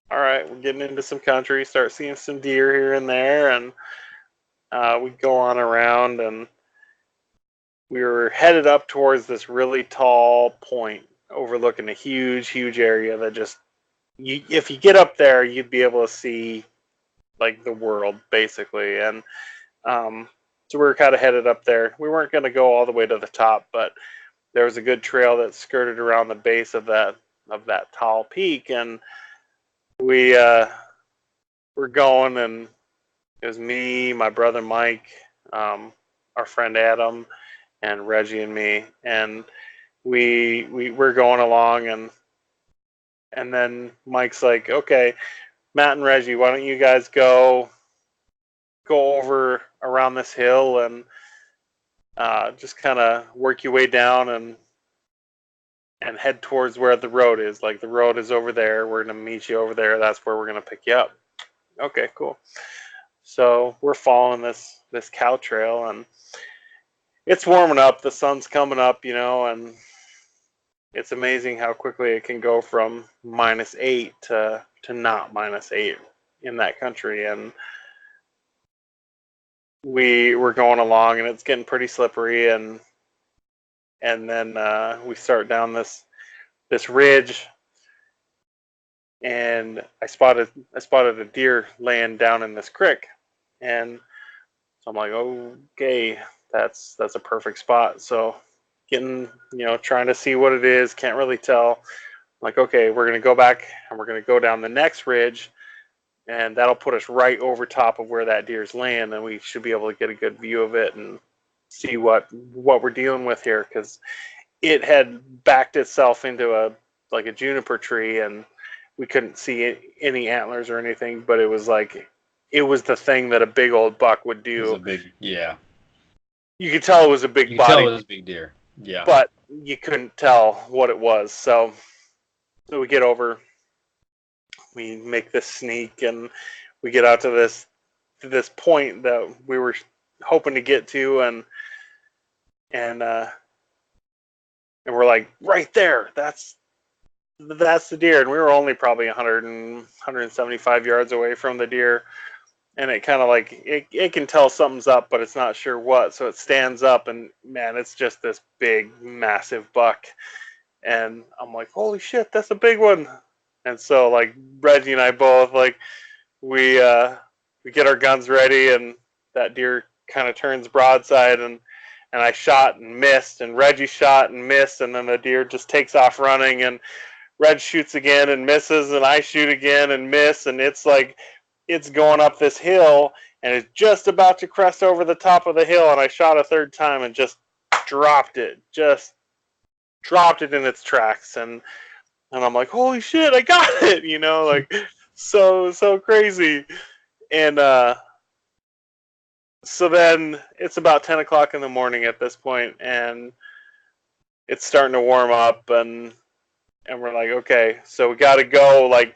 All right, we're getting into some country, start seeing some deer here and there, and we go on around, and we were headed up towards this really tall point overlooking a huge, huge area that just, if you get up there, you'd be able to see like the world basically. And so we were kind of headed up there. We weren't going to go all the way to the top, but there was a good trail that skirted around the base of that tall peak, and we were going, and it was me, my brother Mike, our friend Adam, and Reggie and me, and we were going along, and then Mike's like, okay, Matt and Reggie, why don't you guys go over around this hill and just kind of work your way down and head towards where the road is. Like, the road is over there. We're going to meet you over there. That's where we're going to pick you up. Okay, cool. So we're following this cow trail, and it's warming up. The sun's coming up, and it's amazing how quickly it can go from -8 to not -8 in that country. And we were going along, and it's getting pretty slippery, and then we start down this ridge and I spotted a deer laying down in this creek, and so I'm like, okay, that's a perfect spot. So getting, trying to see what it is, can't really tell. I'm like, okay, we're gonna go back and we're gonna go down the next ridge, and that'll put us right over top of where that deer's laying, and we should be able to get a good view of it and see what we're dealing with here, because it had backed itself into a juniper tree, and we couldn't see any antlers or anything, but it was the thing that a big old buck would It was do. a big, yeah. You could tell it was a big You could tell body, it was a big deer. Yeah. but you couldn't tell what it was. So we get over, we make this sneak, and we get out to this point that we were hoping to get to, and uh, and we're like, right there, that's the deer, and we were only probably 175 yards away from the deer, and it kind of like it can tell something's up, but it's not sure what, so it stands up, and man, it's just this big, massive buck, and I'm like, holy shit, that's a big one, and so like Reggie and I both like we get our guns ready, and that deer kind of turns broadside, and I shot and missed, and Reggie shot and missed, and then the deer just takes off running, and Red shoots again and misses, and I shoot again and miss, and it's like it's going up this hill, and it's just about to crest over the top of the hill, and I shot a third time and dropped it, just dropped it in its tracks, and I'm like, holy shit, I got it, like so crazy, and so then it's about 10 o'clock in the morning at this point, and it's starting to warm up, and we're like, okay, so we got to go. Like,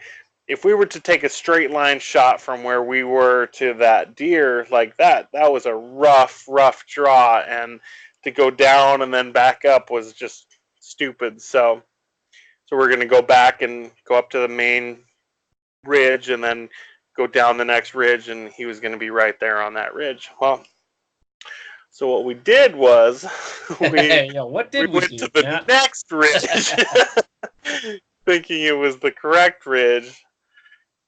if we were to take a straight line shot from where we were to that deer, like that was a rough draw, and to go down and then back up was just stupid. So we're gonna go back and go up to the main ridge, and then go down the next ridge, and he was gonna be right there on that ridge. Well, so what we did was we Yeah, what we did we went to do, the Matt? next ridge, thinking it was the correct ridge,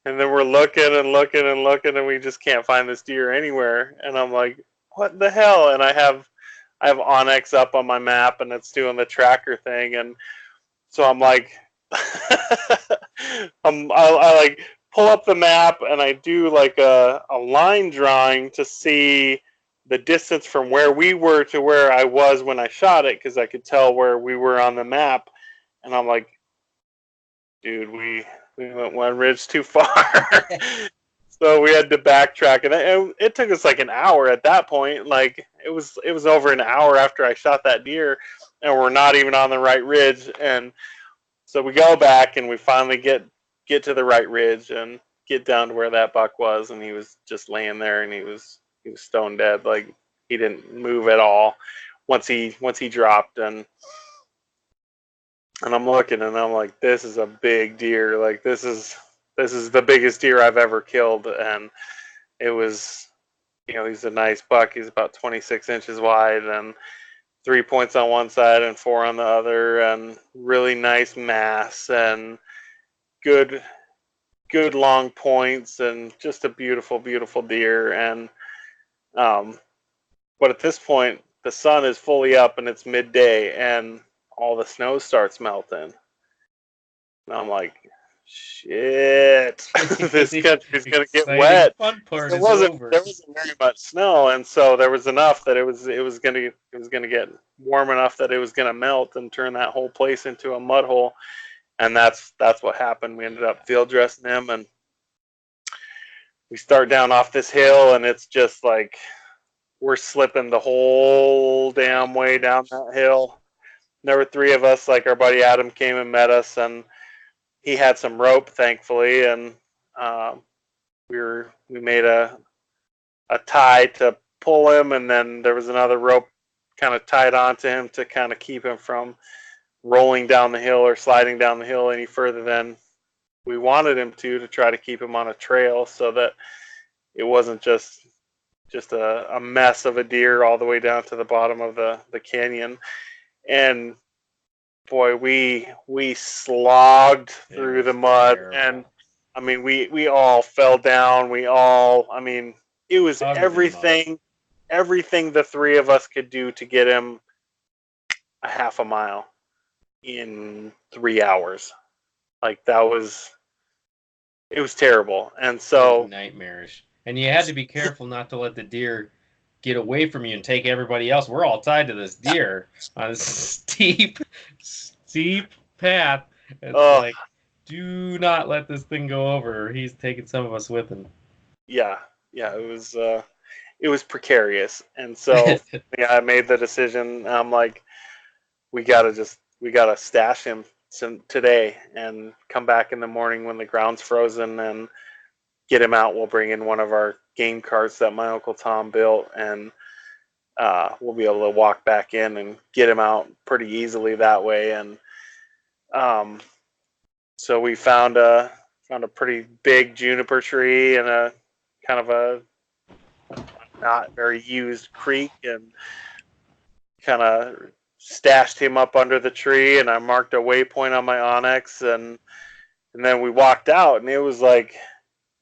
and then we're looking and looking and looking, and we just can't find this deer anywhere. And I'm like, what the hell? And I have Onyx up on my map, and it's doing the tracker thing, and so I'm like, I like pull up the map, and I do like a line drawing to see the distance from where we were to where I was when I shot it, because I could tell where we were on the map. And I'm like, dude, we went one ridge too far. So we had to backtrack, and it took us like an hour at that point. Like it was over an hour after I shot that deer, and we're not even on the right ridge. And so we go back, and we finally get to the right ridge and get down to where that buck was, and he was just laying there, and he was stone dead. Like he didn't move at all once he dropped, and I'm looking, and I'm like, this is a big deer. Like this is the biggest deer I've ever killed, and it was, he's a nice buck. He's about 26 inches wide, and 3 points on one side and four on the other, and really nice mass, and good good long points, and just a beautiful deer. And um, but at this point, the sun is fully up, and it's midday, and all the snow starts melting. And I'm like, shit, this country's gonna get Exciting wet. fun part There is wasn't over. there wasn't very much snow, and so there was enough that it was gonna get warm enough that it was gonna melt and turn that whole place into a mud hole. And that's what happened. We ended up field dressing him, and we start down off this hill, and it's just like we're slipping the whole damn way down that hill. There were three of us. Like our buddy Adam came and met us, and he had some rope, thankfully, and um, we made a tie to pull him, and then there was another rope kind of tied onto him to kind of keep him from rolling down the hill or sliding down the hill any further than we wanted him to try to keep him on a trail, so that it wasn't just a mess of a deer all the way down to the bottom of the canyon. And boy, we slogged It through the was mud, and terrible. I mean, we all fell down. I mean, it was Covered in mud. everything the three of us could do to get him a half a mile in 3 hours. Like that was, it was terrible. And It was so, nightmarish. And you had to be careful not to let the deer get away from you and take everybody else. We're all tied to this deer on a steep path. It's oh like, do not let this thing go over. He's taking some of us with him. yeah, yeah, it was precarious. And so, yeah, I made the decision. I'm like, we gotta stash him today and come back in the morning when the ground's frozen and get him out. We'll bring in one of our game carts that my uncle Tom built, and we'll be able to walk back in and get him out pretty easily that way. And um, so we found a pretty big juniper tree and a kind of a not very used creek, and kind of stashed him up under the tree. And I marked a waypoint on my Onyx, and then we walked out, and it was like,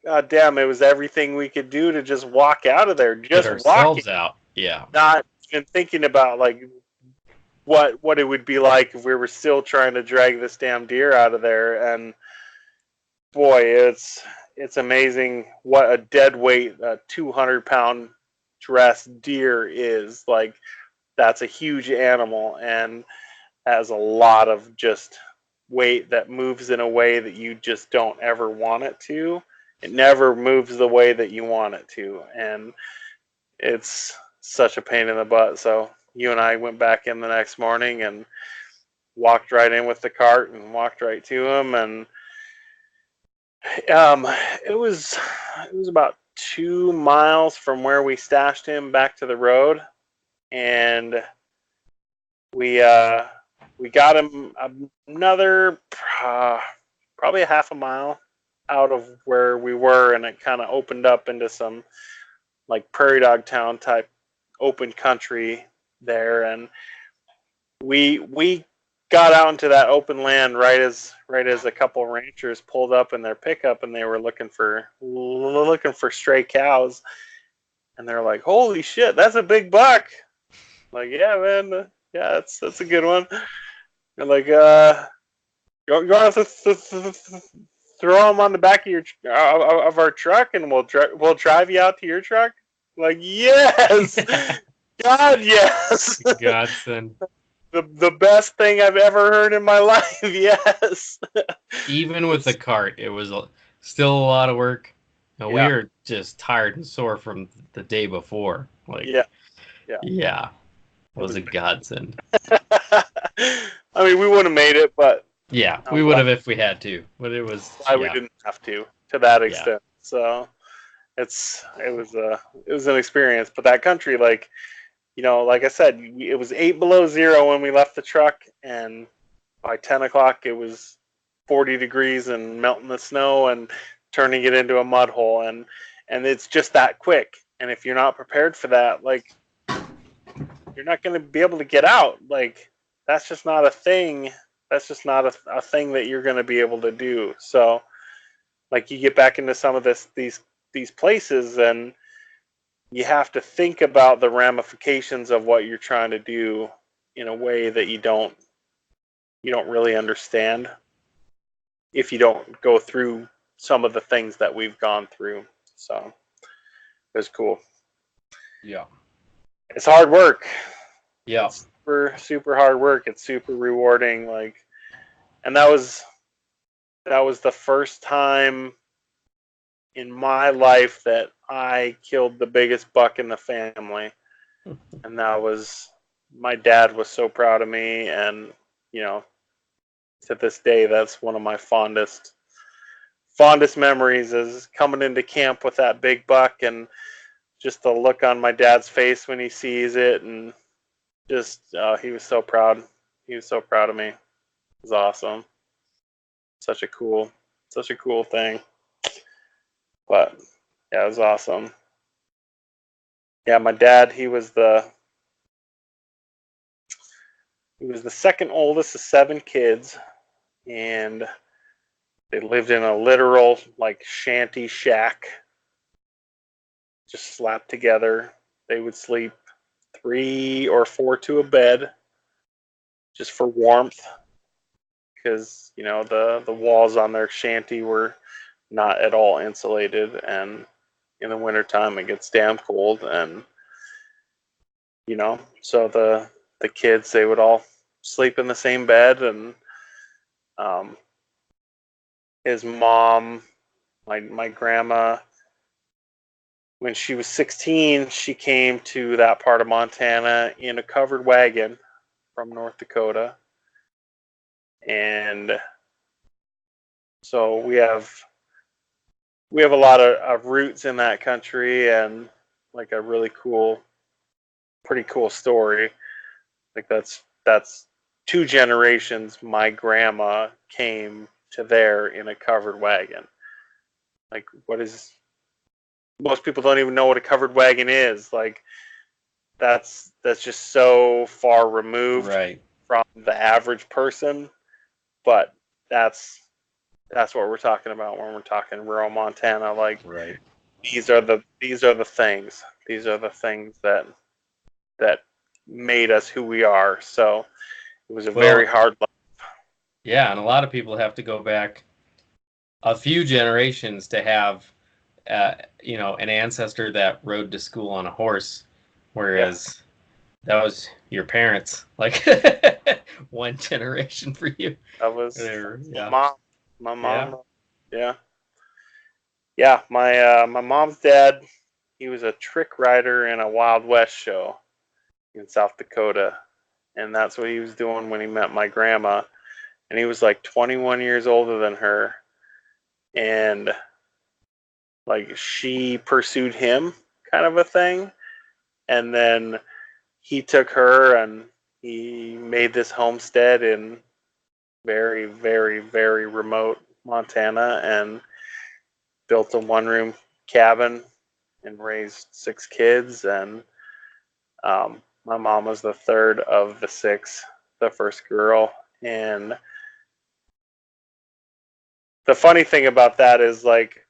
God damn, it was everything we could do to just walk out of there, Get just walking, ourselves out. Yeah. not even thinking about like what it would be like if we were still trying to drag this damn deer out of there. And boy, it's amazing what a dead weight, a 200-pound dressed deer is. Like that's a huge animal and has a lot of just weight that moves in a way that you just don't ever want it to. It never moves the way that you want it to, and it's such a pain in the butt. So you and I went back in the next morning and walked right in with the cart and walked right to him. And um, it was about 2 miles from where we stashed him back to the road, and we uh, we got him another probably a half a mile out of where we were, and it kind of opened up into some like prairie dog town type open country there. And we got out into that open land right as a couple ranchers pulled up in their pickup, and they were looking for stray cows, and they're like, "Holy shit, that's a big buck!" Like, yeah, man, yeah, that's a good one. And like, you want to throw them on the back of our truck, and we'll drive you out to your truck? Like, yes, God, yes. Godsend. The best thing I've ever heard in my life. Yes. Even with the cart, it was still a lot of work. And we Yeah. were just tired and sore from the day before. Like, Yeah. Yeah. yeah, it It was was. a godsend. I mean, we wouldn't have made it, but Yeah, we I'm would glad, have if we had to. But it was, we yeah, didn't have to that yeah. extent. So it was an experience. But that country, like, like I said, it was 8 below 0 when we left the truck, and by 10 o'clock it was 40 degrees and melting the snow and turning it into a mud hole. And it's just that quick. And if you're not prepared for that, like, you're not going to be able to get out. Like, that's just not a thing. That's just not a thing that you're going to be able to do. So, like, you get back into some of these places, and you have to think about the ramifications of what you're trying to do in a way that you don't really understand if you don't go through some of the things that we've gone through. So it was cool. Yeah. It's hard work. Yeah. It's super hard work. It's super rewarding. Like, and that was the first time in my life that I killed the biggest buck in the family, and that was, my dad was so proud of me. And you know, to this day, that's one of my fondest memories, is coming into camp with that big buck, and just the look on my dad's face when he sees it. And just he was so proud. He was so proud of me. It was awesome. Such a cool thing. But yeah, it was awesome. Yeah, my dad, he was He was the second oldest of 7 kids, and they lived in a literal like shanty shack, just slapped together. They would sleep 3 or 4 to a bed, just for warmth, because the walls on their shanty were not at all insulated, and in the wintertime it gets damn cold, and so the kids, they would all sleep in the same bed. And um, his mom, my grandma, when she was 16, she came to that part of Montana in a covered wagon from North Dakota. And so we have a lot of roots in that country, and like a really pretty cool story. Like that's 2 generations. My grandma came to there in a covered wagon. Like, most people don't even know what a covered wagon is. Like, that's just so far removed Right. from the average person. But that's what we're talking about when we're talking rural Montana. Like, Right. these are the things. These are the things that made us who we are. So it was a very Well, hard life. yeah, and a lot of people have to go back a few generations to have, an ancestor that rode to school on a horse, Yeah, whereas that was your parents, like one generation for you. that was my Yeah. mom. My Yeah. mom. Yeah, yeah. My mom's dad. He was a trick rider in a Wild West show in South Dakota, and that's what he was doing when he met my grandma. And he was like 21 years older than her, and like she pursued him, kind of a thing. And then he took her, and he made this homestead in very, very, very remote Montana, and built a 1 room cabin and raised 6 kids. And my mom was the third of the 6, the first girl. And the funny thing about that is, like,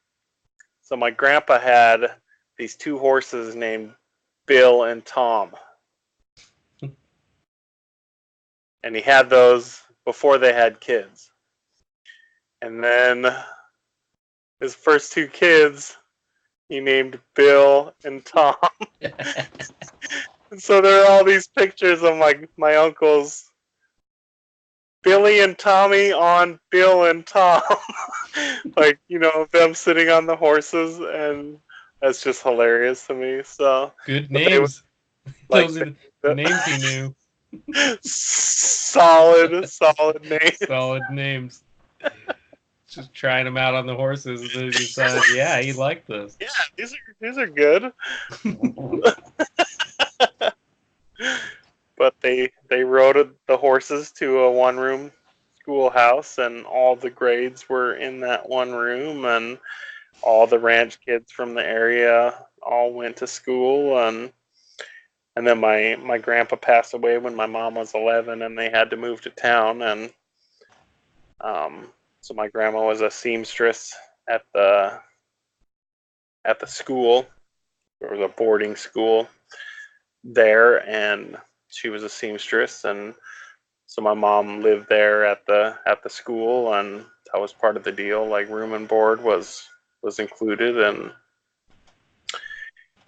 so my grandpa had these 2 horses named Bill and Tom, and he had those before they had kids. And then his first 2 kids, he named Bill and Tom. And so there are all these pictures of my uncles, Billy and Tommy on Bill and Tom, like, them sitting on the horses, and that's just hilarious to me. So, Good but they would names. like Those are the names he knew. solid name. Solid names. Just trying them out on the horses, and then he decided, yeah, he liked this. Yeah, these are good. But they rode the horses to a 1 room schoolhouse, and all the grades were in that 1 room, and all the ranch kids from the area all went to school. And then my grandpa passed away when my mom was 11, and they had to move to town. And so my grandma was a seamstress at the school. There was a boarding school there, and she was a seamstress. And so my mom lived there at the school, and that was part of the deal. Like, room and board was included. And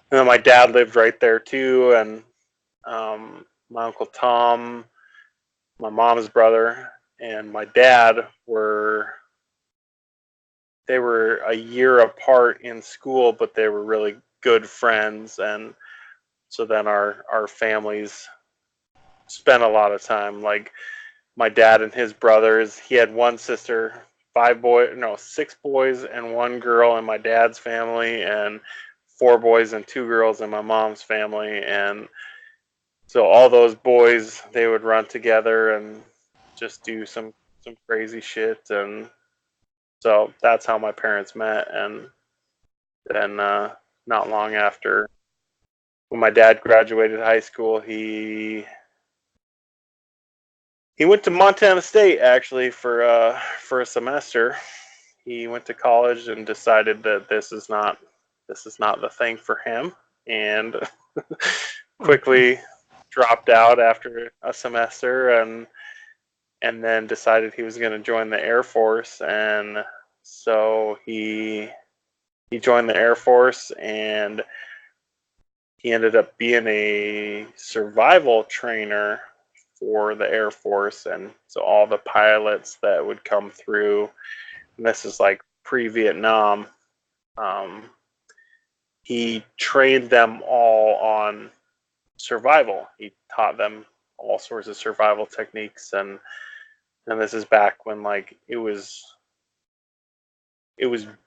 then my dad lived right there too. And my uncle Tom, my mom's brother, and my dad they were a year apart in school, but they were really good friends. And so then our families spent a lot of time. Like, my dad and his brothers, he had one sister, 6 boys and 1 girl in my dad's family, and 4 boys and 2 girls in my mom's family. And so all those boys, they would run together and just do some crazy shit. And so that's how my parents met. And then not long after, when my dad graduated high school, He went to Montana State actually for a semester. He went to college and decided that this is not the thing for him, and quickly dropped out after a semester, and then decided he was going to join the Air Force. And so he joined the Air Force, and he ended up being a survival trainer for the Air Force. And so all the pilots that would come through, and this is like pre-Vietnam, um, he trained them all on survival. He taught them all sorts of survival techniques, and this is back when like it was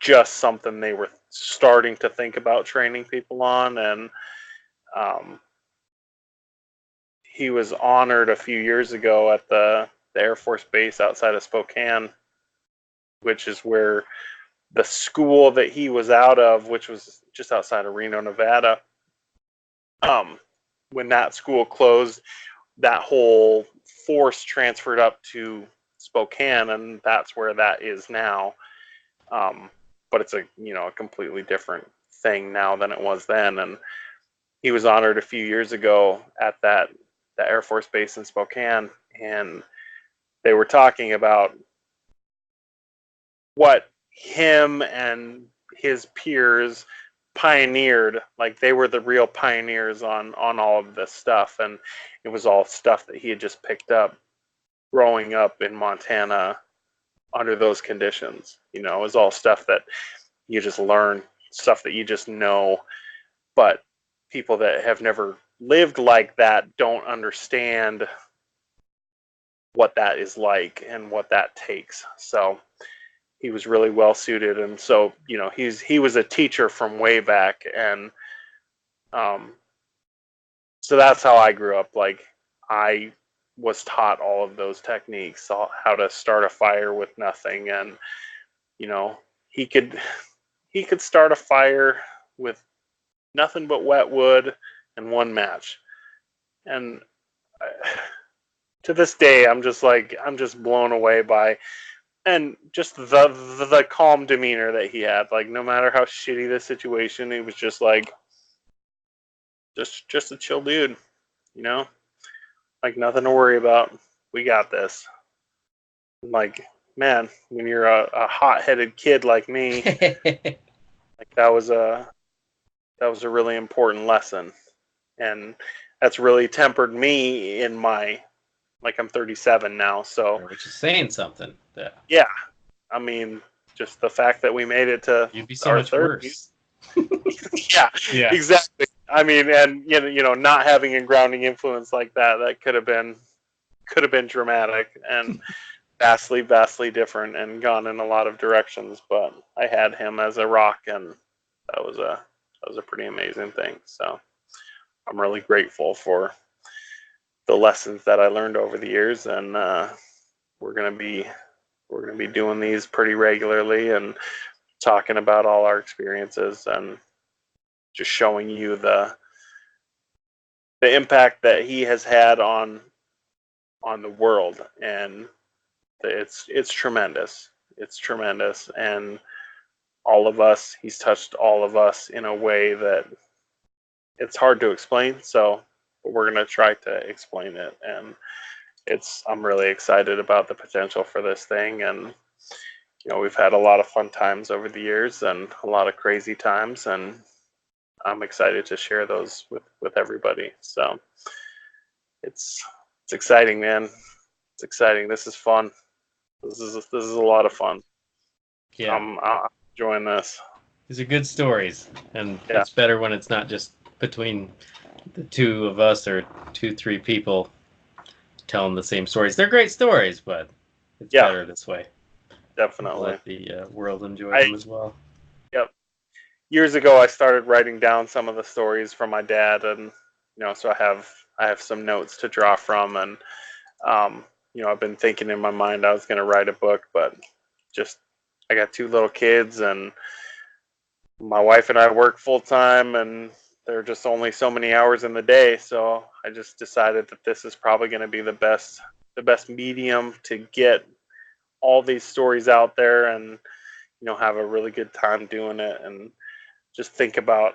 just something they were starting to think about training people on. And um, he was honored a few years ago at the Air Force Base outside of Spokane, which is where the school that he was out of, which was just outside of Reno, Nevada. Um, when that school closed, that whole force transferred up to Spokane, and that's where that is now. But it's a completely different thing now than it was then. And he was honored a few years ago at the Air Force Base in Spokane, and they were talking about what him and his peers pioneered. Like they were the real pioneers on all of this stuff, and it was all stuff that he had just picked up growing up in Montana under those conditions. It was all stuff that you just learn, stuff that you just know, but people that have never lived like that don't understand what that is like and what that takes. So he was really well suited, and so he was a teacher from way back. And um, so that's how I grew up. Like I was taught all of those techniques, how to start a fire with nothing. And you know he could he could start a fire with nothing but wet wood and one match. And to this day, I'm just blown away by, and just the calm demeanor that he had. Like no matter how shitty the situation, he was just like just a chill dude, you know, like nothing to worry about. We got this. Like man, when you're a hot-headed kid like me, like that was a really important lesson, and that's really tempered me in my, like I'm 37 now, so Which is saying something. Yeah. yeah, I mean, just the fact that we made it to You'd be so our much 30s. worse. Yeah, Yeah. exactly. I mean, and not having a grounding influence like that could have been dramatic and vastly different and gone in a lot of directions. But I had him as a rock, and that was a pretty amazing thing. So I'm really grateful for the lessons that I learned over the years, and we're gonna be we're gonna be doing these pretty regularly and talking about all our experiences and just showing you the impact that he has had on the world. And it's tremendous. It's tremendous, and all of us, he's touched all of us in a way that it's hard to explain. So we're gonna try to explain it, and I'm really excited about the potential for this thing. And we've had a lot of fun times over the years and a lot of crazy times, and I'm excited to share those with everybody. So it's exciting, man. It's exciting. This is fun. This is a lot of fun. Yeah. I'm enjoying this. These are good stories, and Yeah. it's better when it's not just between the two of us or two, three people telling the same stories. They're great stories, but it's better this way. Definitely. Let the world enjoy I them as well. Yep. Years ago, I started writing down some of the stories from my dad, and so I have some notes to draw from. And um, I've been thinking in my mind I was going to write a book, but just I got two little kids, and my wife and I work full time, and there are just only so many hours in the day. So I just decided that this is probably going to be the best best medium to get all these stories out there, and have a really good time doing it, and just think about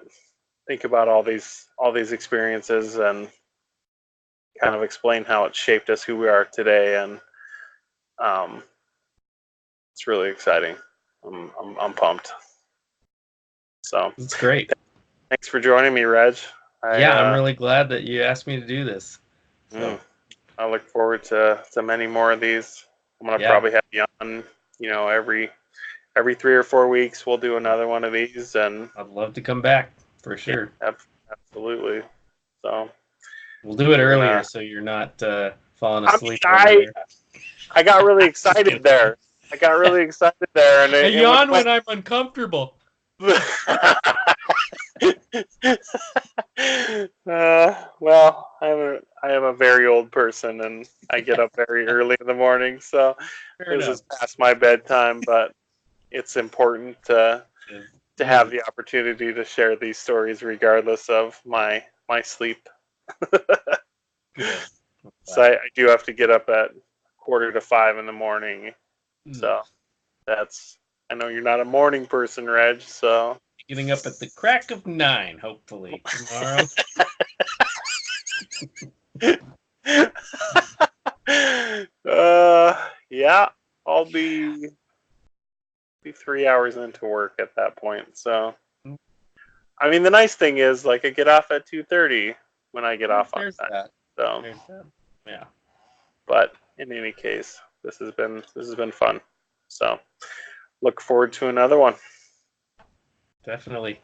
all these experiences, and kind of explain how it shaped us who we are today. And um, it's really exciting. I'm pumped. So It's great. thanks for joining me, Reg. I'm really glad that you asked me to do this. So I look forward to many more of these. I'm gonna probably have you on, every 3 or 4 weeks. We'll do another one of these, and I'd love to come back for sure. Yeah, absolutely. So we'll do it earlier, so you're not falling asleep over there. I got really excited there. And I yawn when I'm uncomfortable. Well, I am a very old person, and I get up very early in the morning, so this is past my bedtime. But it's important to have the opportunity to share these stories, regardless of my sleep. So I do have to get up at 4:45 in the morning. So I know you're not a morning person, Reg. So getting up at the crack of 9, hopefully tomorrow. Yeah, I'll be 3 hours into work at that point. So, I mean, the nice thing is, like, I get off at 2:30 when I get off on time. So, yeah. But in any case, this has been fun. So, look forward to another one. Definitely.